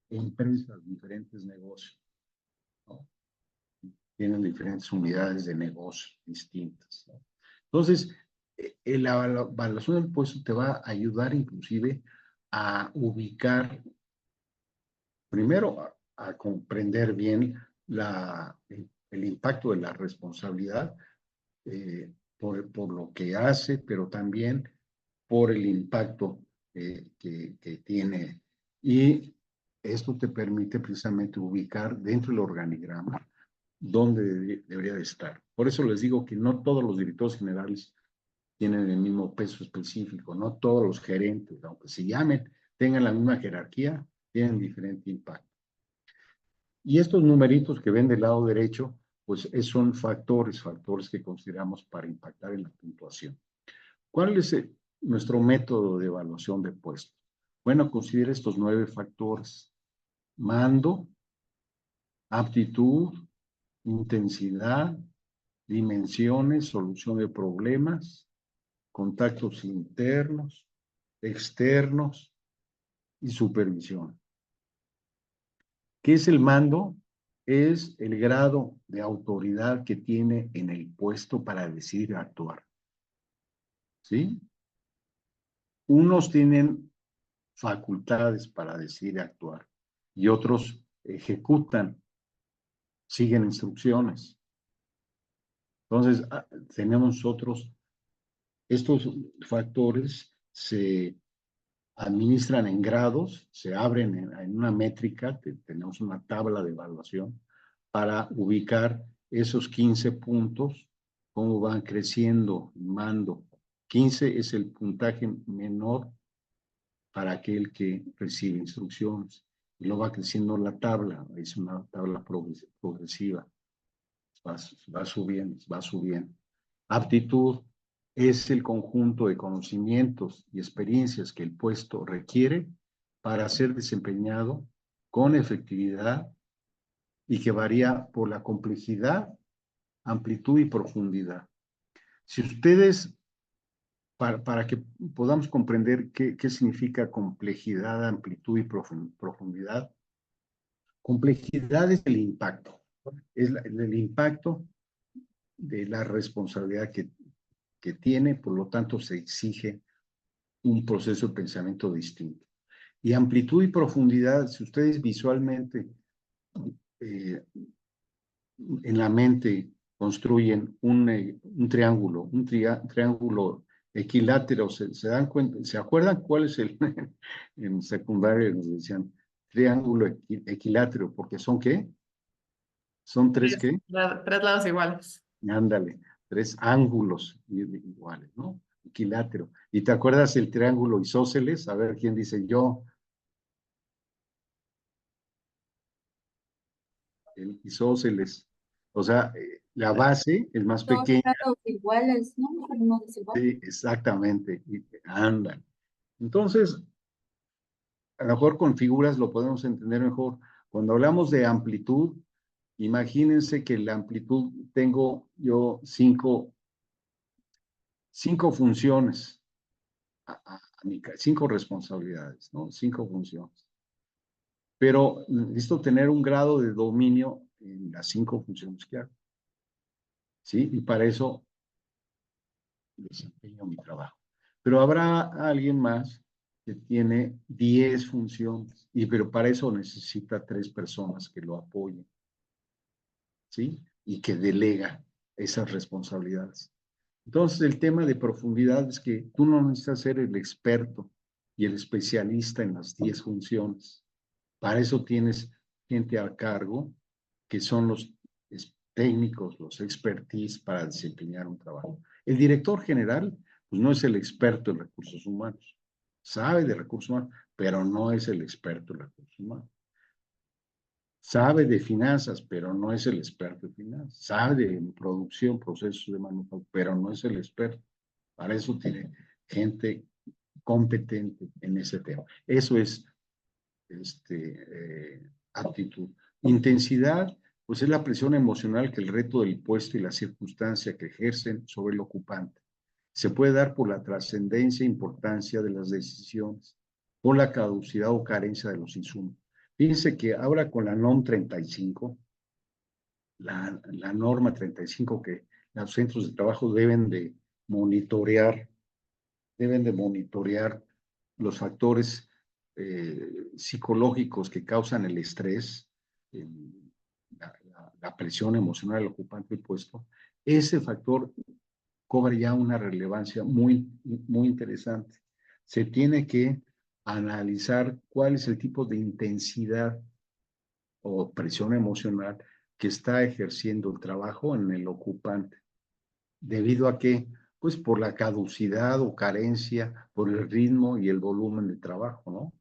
empresas, diferentes negocios, ¿no? Tienen diferentes unidades de negocio distintas, ¿no? Entonces, la evaluación del puesto te va a ayudar inclusive a ubicar, primero, a comprender bien el impacto de la responsabilidad por lo que hace, pero también por el impacto que tiene. Y esto te permite precisamente ubicar dentro del organigrama dónde debería de estar. Por eso les digo que no todos los directores generales tienen el mismo peso específico, no todos los gerentes, aunque se llamen, tengan la misma jerarquía, tienen diferente impacto. Y estos numeritos que ven del lado derecho, pues son factores que consideramos para impactar en la puntuación. ¿Cuál es nuestro método de evaluación de puestos? Bueno, considera estos 9 factores: mando, aptitud, intensidad, dimensiones, solución de problemas, contactos internos, externos y supervisión. ¿Qué es el mando? Es el grado de autoridad que tiene en el puesto para decidir actuar. ¿Sí? Unos tienen facultades para decidir actuar y otros ejecutan, siguen instrucciones. Entonces, tenemos nosotros, estos factores se administran en grados, se abren en una métrica, tenemos una tabla de evaluación para ubicar esos 15 puntos, cómo van creciendo, mando. 15 es el puntaje menor para aquel que recibe instrucciones. Y lo va creciendo la tabla, es una tabla progresiva. Va subiendo, va subiendo. Aptitud es el conjunto de conocimientos y experiencias que el puesto requiere para ser desempeñado con efectividad y que varía por la complejidad, amplitud y profundidad. Si ustedes, para que podamos comprender qué significa complejidad, amplitud y profundidad, complejidad es el impacto, es el impacto de la responsabilidad que tiene, por lo tanto se exige un proceso de pensamiento distinto. Y amplitud y profundidad, si ustedes visualmente en la mente construyen un triángulo, triángulo equilátero, se dan cuenta, ¿se acuerdan cuál es el en secundaria nos decían triángulo equilátero? Porque son ¿qué? Son tres ¿qué? Tres lados iguales. Ándale, tres ángulos iguales, ¿no? Equilátero. ¿Y te acuerdas el triángulo isósceles? A ver, ¿quién dice yo? El isósceles. O sea, la base es más Dos pequeña. lados iguales, ¿no? Pero no desiguales. Sí, exactamente. Andan. Entonces, a lo mejor con figuras lo podemos entender mejor. Cuando hablamos de amplitud, imagínense que la amplitud tengo yo cinco funciones, cinco responsabilidades, ¿no? Cinco funciones. Pero necesito tener un grado de dominio en las cinco funciones que hago. ¿Sí? Y para eso desempeño mi trabajo. Pero habrá alguien más que tiene 10 funciones, pero para eso necesita 3 personas que lo apoyen, ¿sí? Y que delega esas responsabilidades. Entonces, el tema de profundidad es que tú no necesitas ser el experto y el especialista en las 10 funciones. Para eso tienes gente a cargo que son los técnicos, los expertise para desempeñar un trabajo. El director general, pues no es el experto en recursos humanos. Sabe de recursos humanos, pero no es el experto en recursos humanos. Sabe de finanzas, pero no es el experto en finanzas. Sabe de producción, procesos de manufactura, pero no es el experto. Para eso tiene gente competente en ese tema. Eso es aptitud. Intensidad, pues es la presión emocional que el reto del puesto y la circunstancia que ejercen sobre el ocupante. Se puede dar por la trascendencia e importancia de las decisiones, por la caducidad o carencia de los insumos. Fíjense que ahora con la NOM 35, la norma 35 que los centros de trabajo deben de monitorear los factores psicológicos que causan el estrés, la presión emocional del ocupante del puesto. Ese factor cobra ya una relevancia muy, muy interesante. Se tiene que analizar cuál es el tipo de intensidad o presión emocional que está ejerciendo el trabajo en el ocupante. ¿Debido a qué? Pues por la caducidad o carencia, por el ritmo y el volumen de trabajo, ¿no?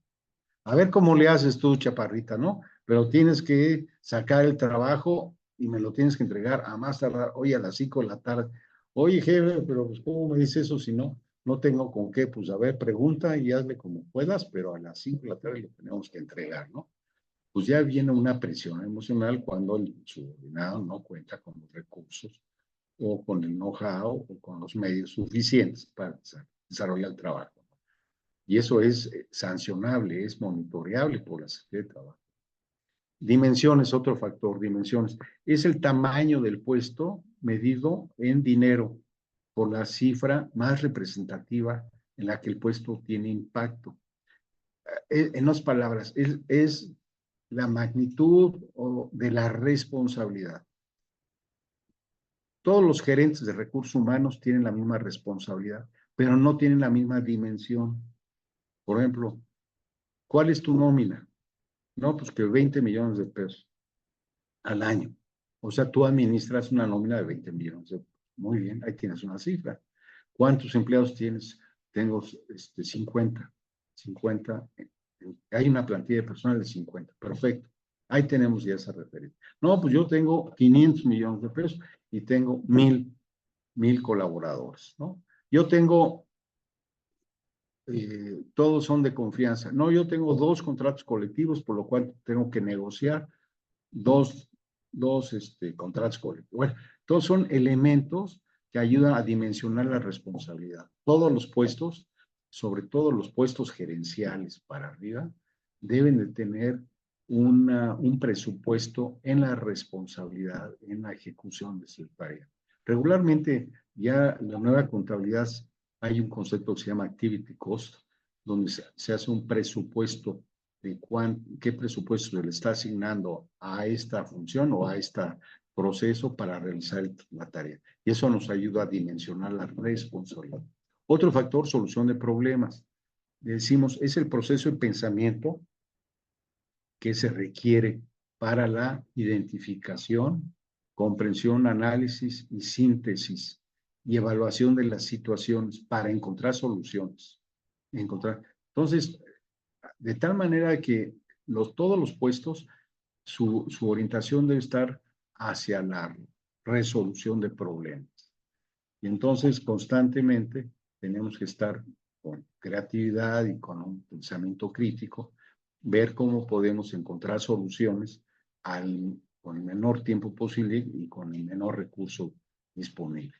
A ver cómo le haces tú, chaparrita, ¿no? Pero tienes que sacar el trabajo y me lo tienes que entregar a más tardar hoy a las 5 de la tarde. Oye, jefe, pero pues, ¿cómo me dice eso si no tengo con qué? Pues a ver, pregunta y hazle como puedas, pero a las 5 de la tarde lo tenemos que entregar, ¿no? Pues ya viene una presión emocional cuando el subordinado no cuenta con los recursos o con el know-how o con los medios suficientes para desarrollar el trabajo. Y eso es sancionable, es monitoreable por la Secretaría de Trabajo. Dimensiones, otro factor, dimensiones. Es el tamaño del puesto medido en dinero por la cifra más representativa en la que el puesto tiene impacto. En otras palabras, es la magnitud de la responsabilidad. Todos los gerentes de recursos humanos tienen la misma responsabilidad, pero no tienen la misma dimensión. Por ejemplo, ¿cuál es tu nómina? No, pues que 20 millones de pesos al año. O sea, tú administras una nómina de 20 millones de pesos. Muy bien, ahí tienes una cifra. ¿Cuántos empleados tienes? Tengo 50. 50. Hay una plantilla de personal de 50. Perfecto. Ahí tenemos ya esa referencia. No, pues yo tengo 500 millones de pesos y tengo 1000 colaboradores, ¿no? Yo tengo, todos son de confianza. No, yo tengo 2 contratos colectivos, por lo cual tengo que negociar dos contratos colectivos. Bueno, todos son elementos que ayudan a dimensionar la responsabilidad. Todos los puestos, sobre todo los puestos gerenciales para arriba, deben de tener un presupuesto en la responsabilidad, en la ejecución de su tarea. Regularmente, ya la nueva contabilidad, hay un concepto que se llama activity cost, donde se hace un presupuesto de qué presupuesto se le está asignando a esta función o a este proceso para realizar la tarea. Y eso nos ayuda a dimensionar la responsabilidad. Otro factor, solución de problemas. Decimos, es el proceso de pensamiento que se requiere para la identificación, comprensión, análisis y síntesis y evaluación de las situaciones para encontrar soluciones. Entonces, de tal manera que todos los puestos, su orientación debe estar hacia la resolución de problemas. Y entonces, constantemente, tenemos que estar con creatividad y con un pensamiento crítico, ver cómo podemos encontrar soluciones con el menor tiempo posible y con el menor recurso disponible.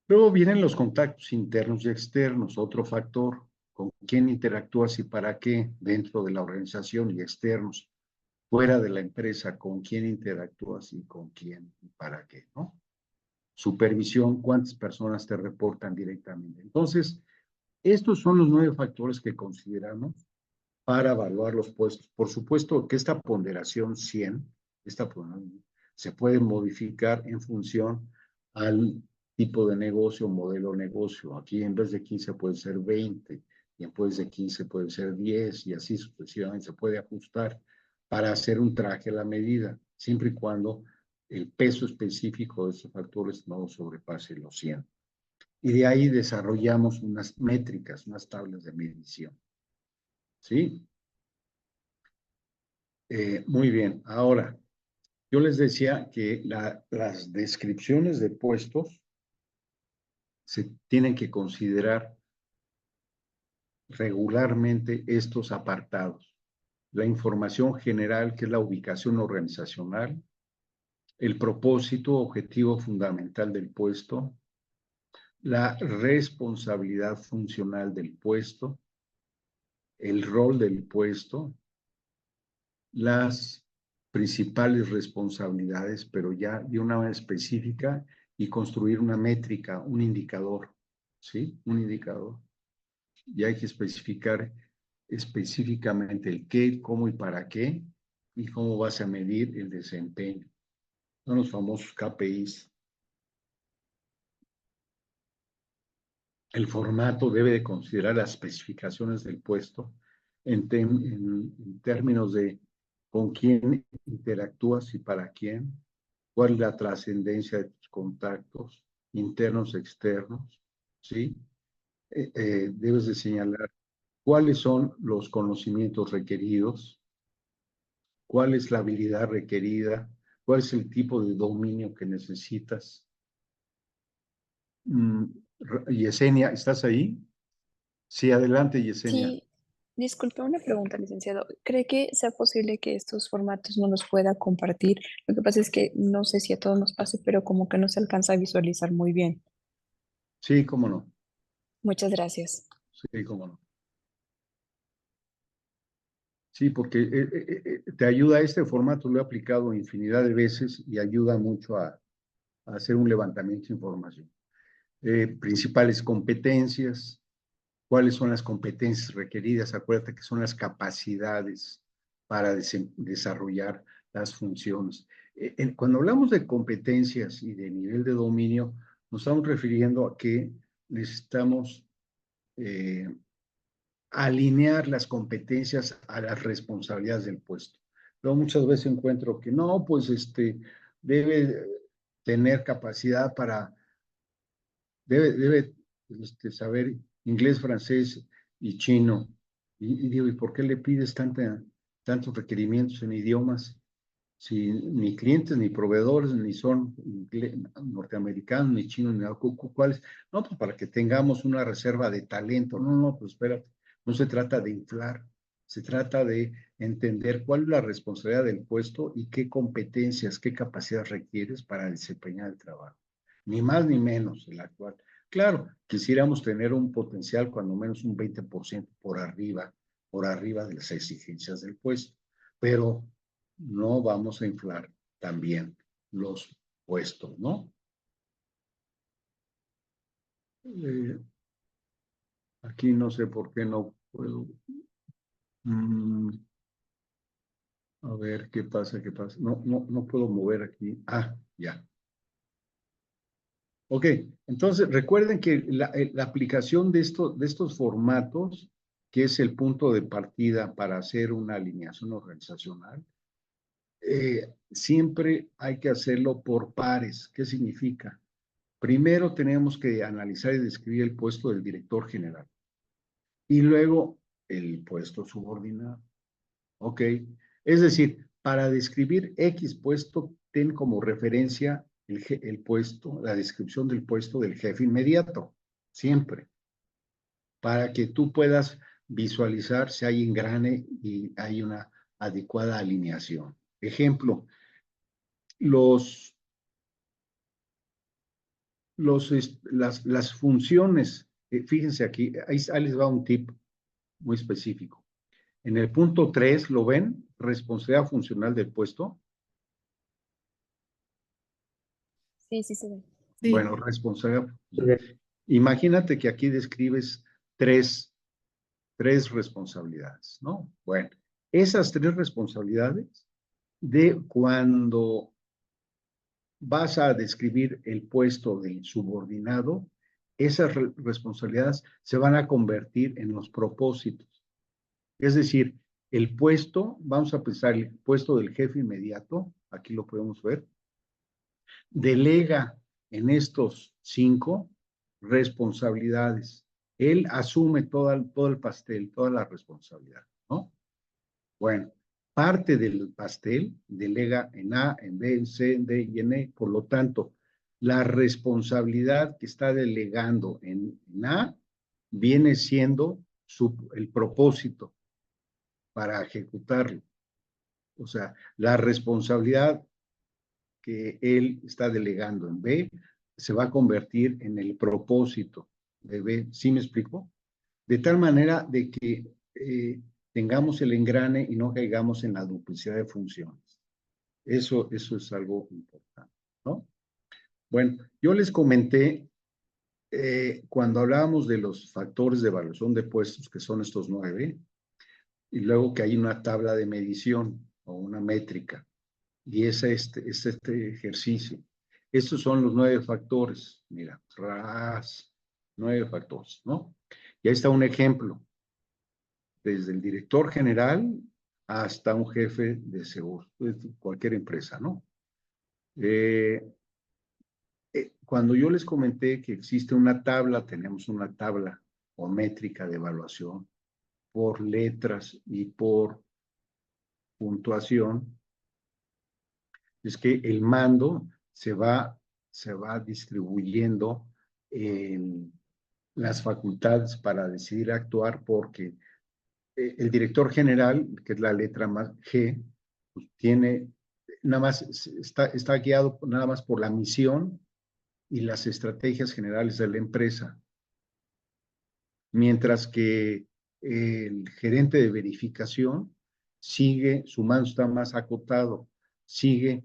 Luego vienen los contactos internos y externos, otro factor, con quién interactúas y para qué dentro de la organización y externos, fuera de la empresa, con quién interactúas y con quién y para qué, ¿no? Supervisión, cuántas personas te reportan directamente. Entonces, estos son los 9 factores que consideramos para evaluar los puestos. Por supuesto que esta ponderación 100, se puede modificar en función al tipo de negocio, modelo de negocio. Aquí en vez de 15 puede ser 20, y en vez de 15 puede ser 10, y así sucesivamente se puede ajustar para hacer un traje a la medida, siempre y cuando el peso específico de esos factores no sobrepase los 100. Y de ahí desarrollamos unas métricas, unas tablas de medición. ¿Sí? Muy bien. Ahora, yo les decía que las descripciones de puestos se tienen que considerar regularmente estos apartados. La información general, que es la ubicación organizacional, el propósito, objetivo fundamental del puesto, la responsabilidad funcional del puesto, el rol del puesto, las principales responsabilidades, pero ya de una manera específica, y construir una métrica, un indicador, ¿sí? Un indicador. Y hay que especificar específicamente el qué, cómo y para qué, y cómo vas a medir el desempeño. Son los famosos KPIs. El formato debe de considerar las especificaciones del puesto en términos de con quién interactúas y para quién, cuál es la trascendencia de tus contactos internos, externos, ¿sí? Debes de señalar cuáles son los conocimientos requeridos, cuál es la habilidad requerida, cuál es el tipo de dominio que necesitas. Yesenia, ¿estás ahí? Sí, adelante, Yesenia. Sí, disculpe una pregunta, licenciado. ¿Cree que sea posible que estos formatos no los pueda compartir? Lo que pasa es que no sé si a todos nos pase, pero como que no se alcanza a visualizar muy bien. Sí, cómo no. Muchas gracias. Sí, cómo no. Sí, porque te ayuda este formato, lo he aplicado infinidad de veces y ayuda mucho a hacer un levantamiento de información. Principales competencias, cuáles son las competencias requeridas, acuérdate que son las capacidades para desarrollar las funciones. Cuando hablamos de competencias y de nivel de dominio, nos estamos refiriendo a que necesitamos alinear las competencias a las responsabilidades del puesto. Luego muchas veces encuentro que no, pues debe tener capacidad debe saber inglés, francés y chino. Y digo, ¿y por qué le pides tantos requerimientos en idiomas, si ni clientes, ni proveedores, ni son norteamericanos, ni chinos, ni cuáles? No, pues para que tengamos una reserva de talento. No, no, pues espérate, no se trata de inflar, se trata de entender cuál es la responsabilidad del puesto y qué competencias, qué capacidades requieres para desempeñar el trabajo. Ni más ni menos el actual. Claro, quisiéramos tener un potencial cuando menos un 20% por arriba de las exigencias del puesto, pero no vamos a inflar también los puestos, ¿no? Aquí no sé por qué no puedo. A ver, ¿qué pasa? ¿Qué pasa? No puedo mover aquí. Ah, ya. Ok, entonces recuerden que la aplicación de estos formatos, que es el punto de partida para hacer una alineación organizacional, siempre hay que hacerlo por pares. ¿Qué significa? Primero tenemos que analizar y describir el puesto del director general y luego el puesto subordinado. ¿Ok? Es decir, para describir X puesto, ten como referencia el puesto, la descripción del puesto del jefe inmediato, siempre, para que tú puedas visualizar si hay engrane y hay una adecuada alineación. Ejemplo, las funciones, fíjense aquí, ahí les va un tip muy específico. En el punto 3, ¿lo ven? Responsabilidad funcional del puesto. Sí, sí se ve. Sí. Bueno, responsabilidad. Imagínate que aquí describes tres responsabilidades, ¿no? Bueno, esas tres responsabilidades de cuando vas a describir el puesto del subordinado, esas responsabilidades se van a convertir en los propósitos. Es decir, el puesto, vamos a pensar el puesto del jefe inmediato, aquí lo podemos ver, delega en estos 5 responsabilidades. Él asume todo el pastel, toda la responsabilidad, ¿no? Bueno, parte del pastel delega en A, en B, en C, en D y en E. Por lo tanto, la responsabilidad que está delegando en A viene siendo el propósito para ejecutarlo. O sea, la responsabilidad que él está delegando en B se va a convertir en el propósito de B. ¿Sí me explico? De tal manera de que tengamos el engrane y no caigamos en la duplicidad de funciones. Eso es algo importante, ¿no? Bueno, yo les comenté cuando hablábamos de los factores de evaluación de puestos, que son estos 9, y luego que hay una tabla de medición o una métrica, y es este ejercicio. Estos son los 9 factores, mira, 9 factores, ¿no? Y ahí está un ejemplo, desde el director general hasta un jefe de seguros, cualquier empresa, ¿no? Cuando yo les comenté que existe una tabla, tenemos una tabla o métrica de evaluación por letras y por puntuación, es que el mando se va distribuyendo en las facultades para decidir actuar porque el director general, que es la letra más G, pues tiene, nada más está guiado nada más por la misión y las estrategias generales de la empresa, mientras que el gerente de verificación sigue, su mando está más acotado, sigue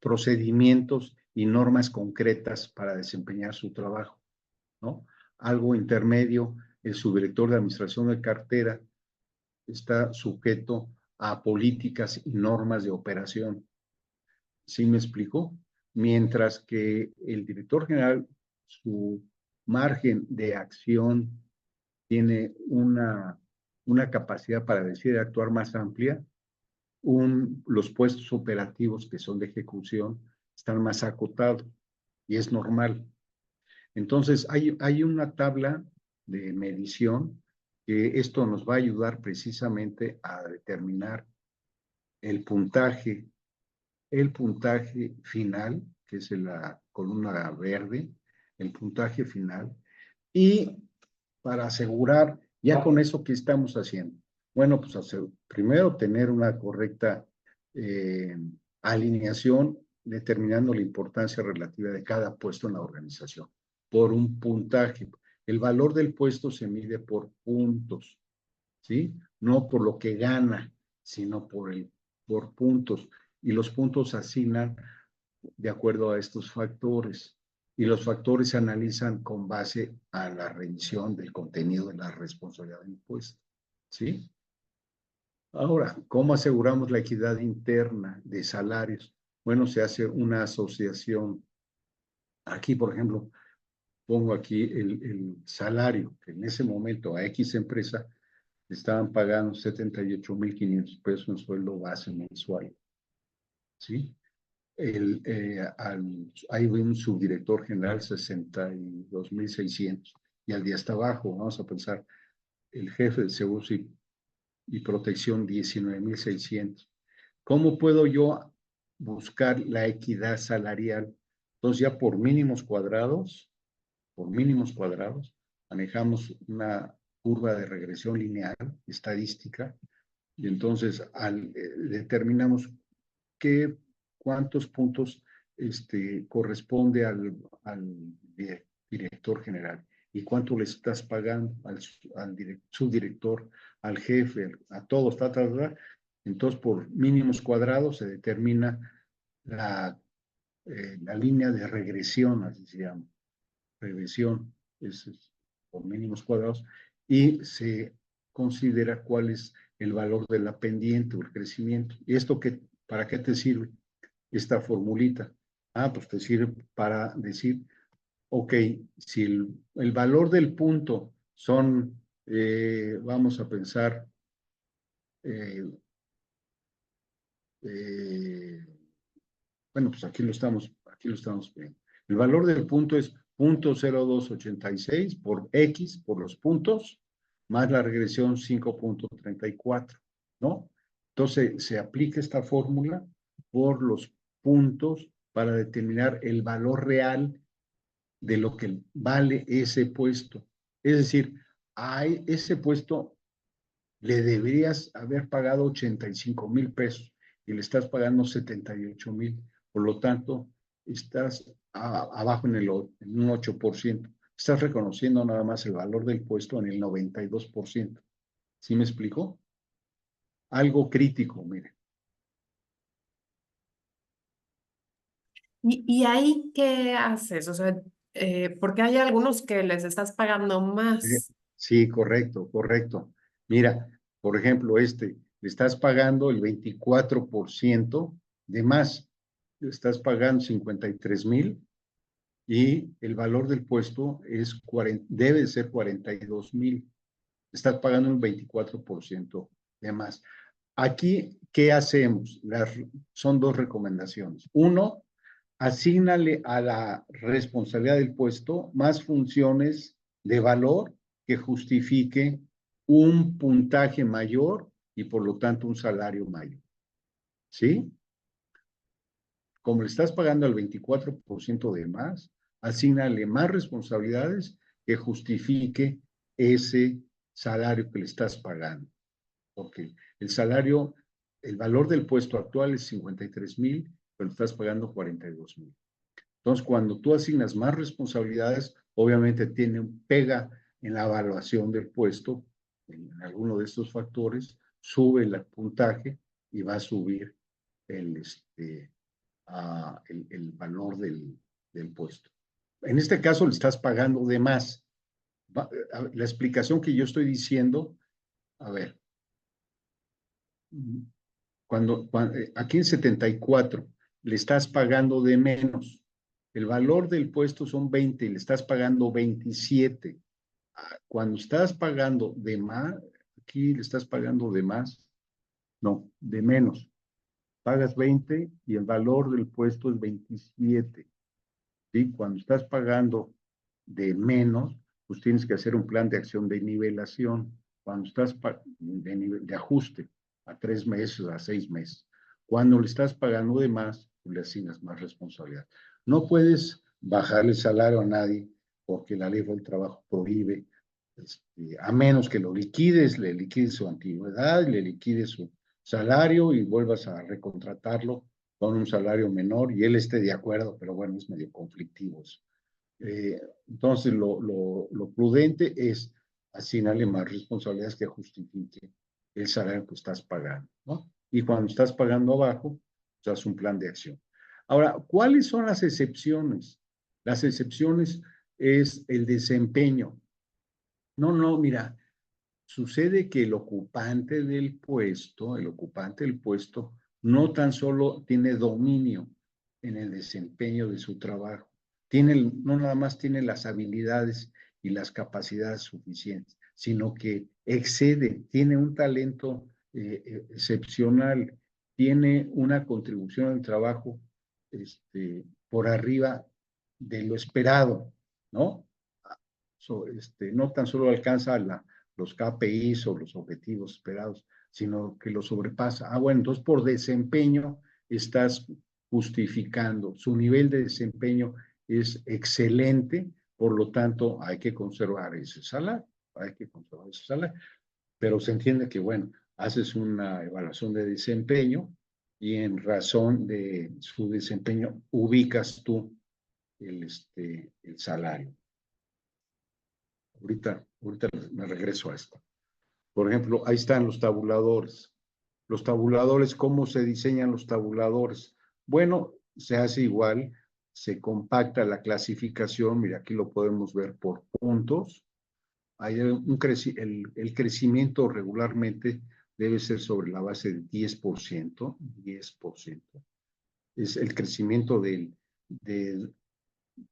procedimientos y normas concretas para desempeñar su trabajo, ¿no? Algo intermedio, el subdirector de administración de cartera está sujeto a políticas y normas de operación. ¿Sí me explico? Mientras que el director general, su margen de acción tiene una capacidad para decir actuar más amplia, los puestos operativos que son de ejecución están más acotados y es normal. Entonces, hay una tabla de medición que esto nos va a ayudar precisamente a determinar el puntaje final, que es en la columna verde, el puntaje final, y para asegurar, ya con eso que estamos haciendo, bueno, pues primero tener una correcta alineación, determinando la importancia relativa de cada puesto en la organización, por un puntaje. El valor del puesto se mide por puntos, ¿sí? No por lo que gana, sino por puntos. Y los puntos se asignan de acuerdo a estos factores. Y los factores se analizan con base a la revisión del contenido de la responsabilidad del impuesto, ¿sí? Ahora, ¿cómo aseguramos la equidad interna de salarios? Bueno, se hace una asociación. Aquí, por ejemplo, pongo aquí el salario, que en ese momento a X empresa estaban pagando 78,500 pesos en sueldo base mensual, ¿sí? Hay un subdirector general 62,600 y al día está abajo, vamos a pensar, el jefe de seguros y protección 19,600. ¿Cómo puedo yo buscar la equidad salarial? Entonces ya por mínimos cuadrados, manejamos una curva de regresión lineal, estadística, y entonces determinamos cuántos puntos corresponde al director general y cuánto le estás pagando al subdirector, al jefe, a todos, Entonces, por mínimos cuadrados se determina la línea de regresión, así se llama, regresión, es por mínimos cuadrados, y se considera cuál es el valor de la pendiente o el crecimiento. ¿Y esto para qué te sirve? Esta formulita. Pues te sirve para decir, ok, si el valor del punto son, vamos a pensar, bueno, pues aquí lo estamos viendo. El valor del punto es 0.0286 por X, por los puntos, más la regresión 5.34, ¿no? Entonces, se aplica esta fórmula por los puntos para determinar el valor real de lo que vale ese puesto. Es decir, a ese puesto le deberías haber pagado 85,000 pesos y le estás pagando 78,000. Por lo tanto, estás abajo en un 8%. Estás reconociendo nada más el valor del puesto en el 92%. ¿Sí me explico? Algo crítico, mire. ¿Y ahí qué haces? O sea, porque hay algunos que les estás pagando más. Sí, correcto, correcto. Mira, por ejemplo, le estás pagando el 24% de más. Le estás pagando 53,000 y el valor del puesto debe ser 42,000. Estás pagando un 24% de más. Aquí, ¿qué hacemos? Son dos recomendaciones. Uno, asígnale a la responsabilidad del puesto más funciones de valor que justifique un puntaje mayor y por lo tanto un salario mayor. ¿Sí? Como le estás pagando el 24% de más, asígnale más responsabilidades que justifique ese salario que le estás pagando. Porque el valor del puesto actual es 53,000, pero estás pagando 42,000. Entonces, cuando tú asignas más responsabilidades, obviamente pega en la evaluación del puesto, en alguno de estos factores, sube el puntaje y va a subir el valor del puesto. En este caso, le estás pagando de más. La explicación que yo estoy diciendo, a ver, aquí en 74 le estás pagando de menos. El valor del puesto son 20 y le estás pagando 27. Cuando estás pagando de más, aquí le estás pagando de más, no, de menos. Pagas 20 y el valor del puesto es 27. ¿Sí? Cuando estás pagando de menos, pues tienes que hacer un plan de acción de nivelación. cuando estás de nivel de ajuste a 3 meses, a 6 meses. Cuando le estás pagando de más, le asignas más responsabilidad. No puedes bajarle el salario a nadie porque la ley del trabajo prohíbe, a menos que lo liquides, le liquides su antigüedad, le liquides su salario y vuelvas a recontratarlo con un salario menor y él esté de acuerdo, pero bueno, es medio conflictivo eso. Entonces, lo prudente es asignarle más responsabilidades que justifique el salario que estás pagando, ¿no? Y cuando estás pagando abajo, pues haz un plan de acción. Ahora, ¿cuáles son las excepciones? Las excepciones es el desempeño. No, mira, sucede que el ocupante del puesto, no tan solo tiene dominio en el desempeño de su trabajo, no nada más tiene las habilidades y las capacidades suficientes, sino que excede, tiene un talento excepcional, tiene una contribución al trabajo por arriba de lo esperado, ¿no? No tan solo alcanza los KPIs o los objetivos esperados, sino que lo sobrepasa. Bueno, entonces por desempeño estás justificando. Su nivel de desempeño es excelente, por lo tanto hay que conservar ese salario, Pero se entiende que, bueno, haces una evaluación de desempeño y en razón de su desempeño ubicas tú el salario. Ahorita me regreso a esto. Por ejemplo, ahí están los tabuladores. Los tabuladores, ¿cómo se diseñan los tabuladores? Bueno, se hace igual, se compacta la clasificación, mira, aquí lo podemos ver por puntos. Hay el crecimiento regularmente debe ser sobre la base del 10%, 10%. Es el crecimiento de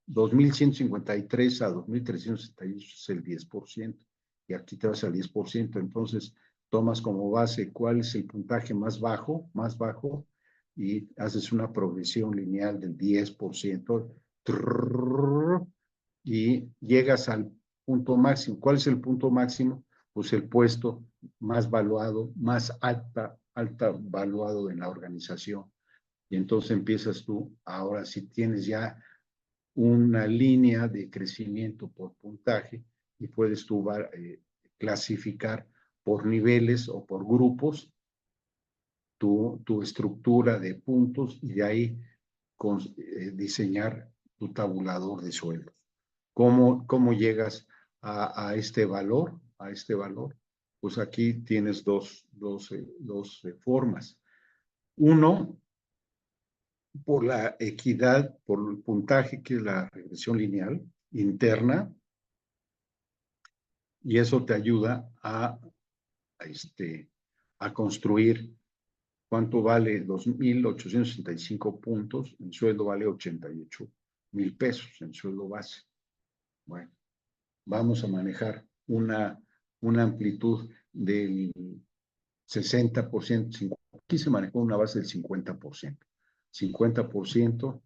2.153 a 2.378 es el 10%, y aquí te vas al 10%, entonces tomas como base cuál es el puntaje más bajo, y haces una progresión lineal del 10%, y llegas al punto máximo. ¿Cuál es el punto máximo? Pues el puesto más valuado, más alta valuado en la organización. Y entonces empiezas tú, ahora si tienes ya una línea de crecimiento por puntaje y puedes tú clasificar por niveles o por grupos tu estructura de puntos y de ahí diseñar tu tabulador de sueldos. ¿Cómo llegas a este valor? Pues aquí tienes dos formas. Uno, por la equidad, por el puntaje, que es la regresión lineal interna, y eso te ayuda a construir cuánto vale 2.865 puntos, en sueldo vale 88,000 pesos, en sueldo base. Bueno, vamos a manejar una amplitud del 60%, aquí se manejó una base del 50%. 50%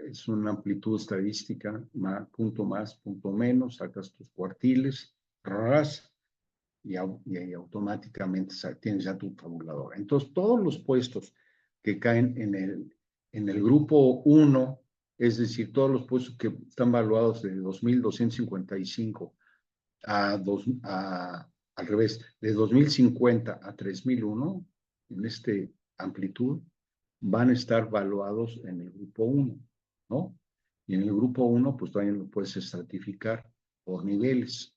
es una amplitud estadística, punto más, punto menos, sacas tus cuartiles, y automáticamente tienes ya tu tabulador. Entonces, todos los puestos que caen en el grupo 1, es decir, todos los puestos que están valuados de 2.255 al revés, de 2.050 a 3.001, en esta amplitud, van a estar valuados en el grupo 1, ¿no? Y en el grupo 1, pues también lo puedes estratificar por niveles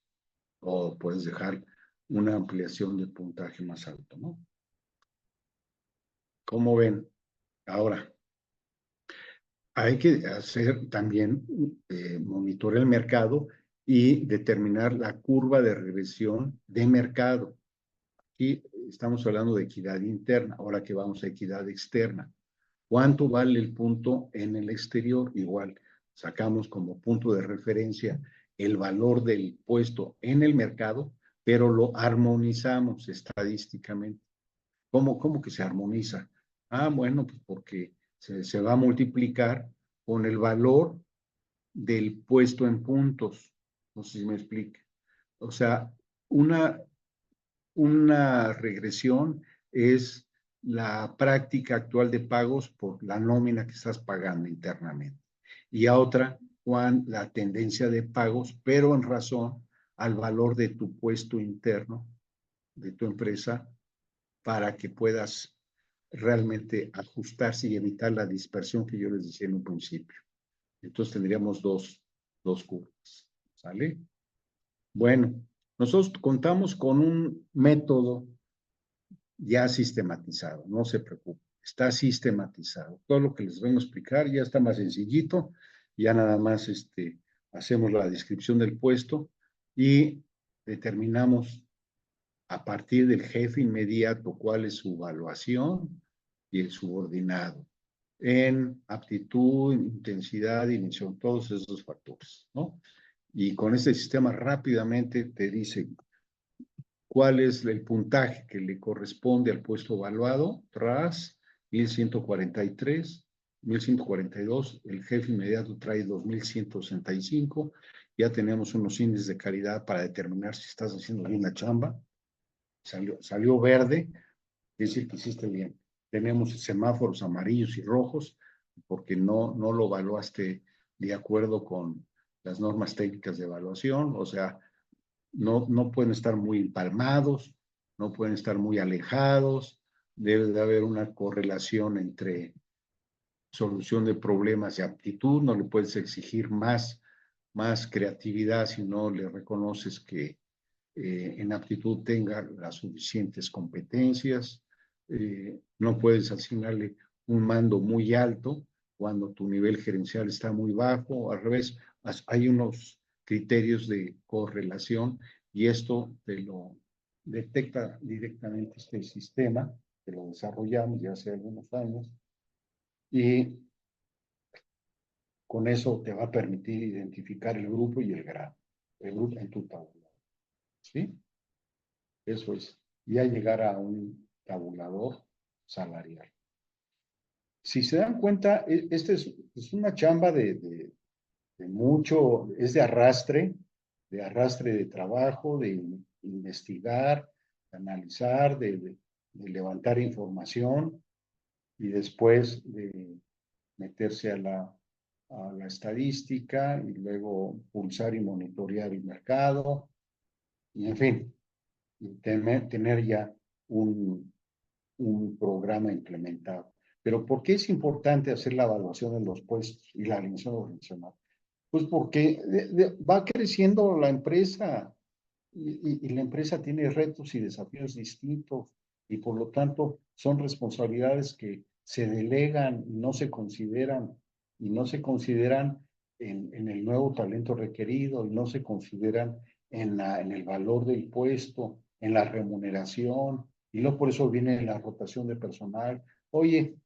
o puedes dejar una ampliación de puntaje más alto, ¿no? ¿Cómo ven? Ahora, hay que hacer también, monitorear el mercado y determinar la curva de regresión de mercado. Aquí estamos hablando de equidad interna, ahora que vamos a equidad externa. ¿Cuánto vale el punto en el exterior? Igual, sacamos como punto de referencia el valor del puesto en el mercado, pero lo armonizamos estadísticamente. ¿Cómo que se armoniza? Bueno, pues porque se va a multiplicar con el valor del puesto en puntos. No sé si me explique. O sea, Una regresión es la práctica actual de pagos por la nómina que estás pagando internamente. Y a otra, la tendencia de pagos, pero en razón al valor de tu puesto interno, de tu empresa, para que puedas realmente ajustarse y evitar la dispersión que yo les decía en un principio. Entonces tendríamos dos curvas, ¿sale? Bueno, nosotros contamos con un método ya sistematizado, no se preocupe, está sistematizado. Todo lo que les vengo a explicar ya está más sencillito, ya nada más hacemos la descripción del puesto y determinamos a partir del jefe inmediato cuál es su evaluación y el subordinado en aptitud, intensidad, dimensión, todos esos factores, ¿no? Y con este sistema rápidamente te dice cuál es el puntaje que le corresponde al puesto evaluado, tras 1143, 1142, el jefe inmediato trae 2165, ya tenemos unos índices de calidad para determinar si estás haciendo bien la chamba, salió verde, es decir que hiciste bien. Tenemos semáforos amarillos y rojos, porque no lo evaluaste de acuerdo con las normas técnicas de evaluación, o sea, no pueden estar muy empalmados, no pueden estar muy alejados, debe de haber una correlación entre solución de problemas y aptitud, no le puedes exigir más creatividad si no le reconoces que en aptitud tenga las suficientes competencias, no puedes asignarle un mando muy alto cuando tu nivel gerencial está muy bajo, al revés, hay unos criterios de correlación y esto te lo detecta directamente este sistema, que lo desarrollamos ya hace algunos años y con eso te va a permitir identificar el grupo y el grado, el grupo en tu tabulador, ¿sí? Eso es, ya llegar a un tabulador salarial. Si se dan cuenta, esta es una chamba de mucho, es de arrastre de trabajo, de investigar, de analizar, de levantar información y después de meterse a la estadística y luego pulsar y monitorear el mercado y en fin, y tener ya un programa implementado. Pero ¿por qué es importante hacer la evaluación de los puestos y la alineación organizacional? Pues porque va creciendo la empresa y la empresa tiene retos y desafíos distintos y por lo tanto son responsabilidades que se delegan y no se consideran en el nuevo talento requerido y no se consideran en el valor del puesto, en la remuneración y no por eso viene la rotación de personal. Oye,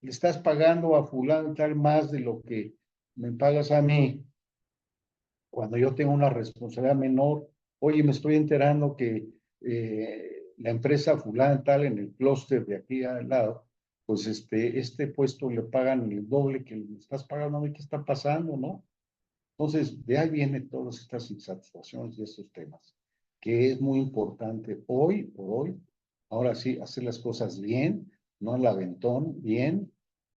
le estás pagando a fulano tal más de lo que me pagas a mí cuando yo tengo una responsabilidad menor. Oye, me estoy enterando que la empresa fulana tal en el clúster de aquí al lado, pues este puesto le pagan el doble que le estás pagando a mí. ¿Qué está pasando, no? Entonces, de ahí vienen todas estas insatisfacciones y estos temas, que es muy importante hoy por hoy, ahora sí, hacer las cosas bien, no al aventón, bien,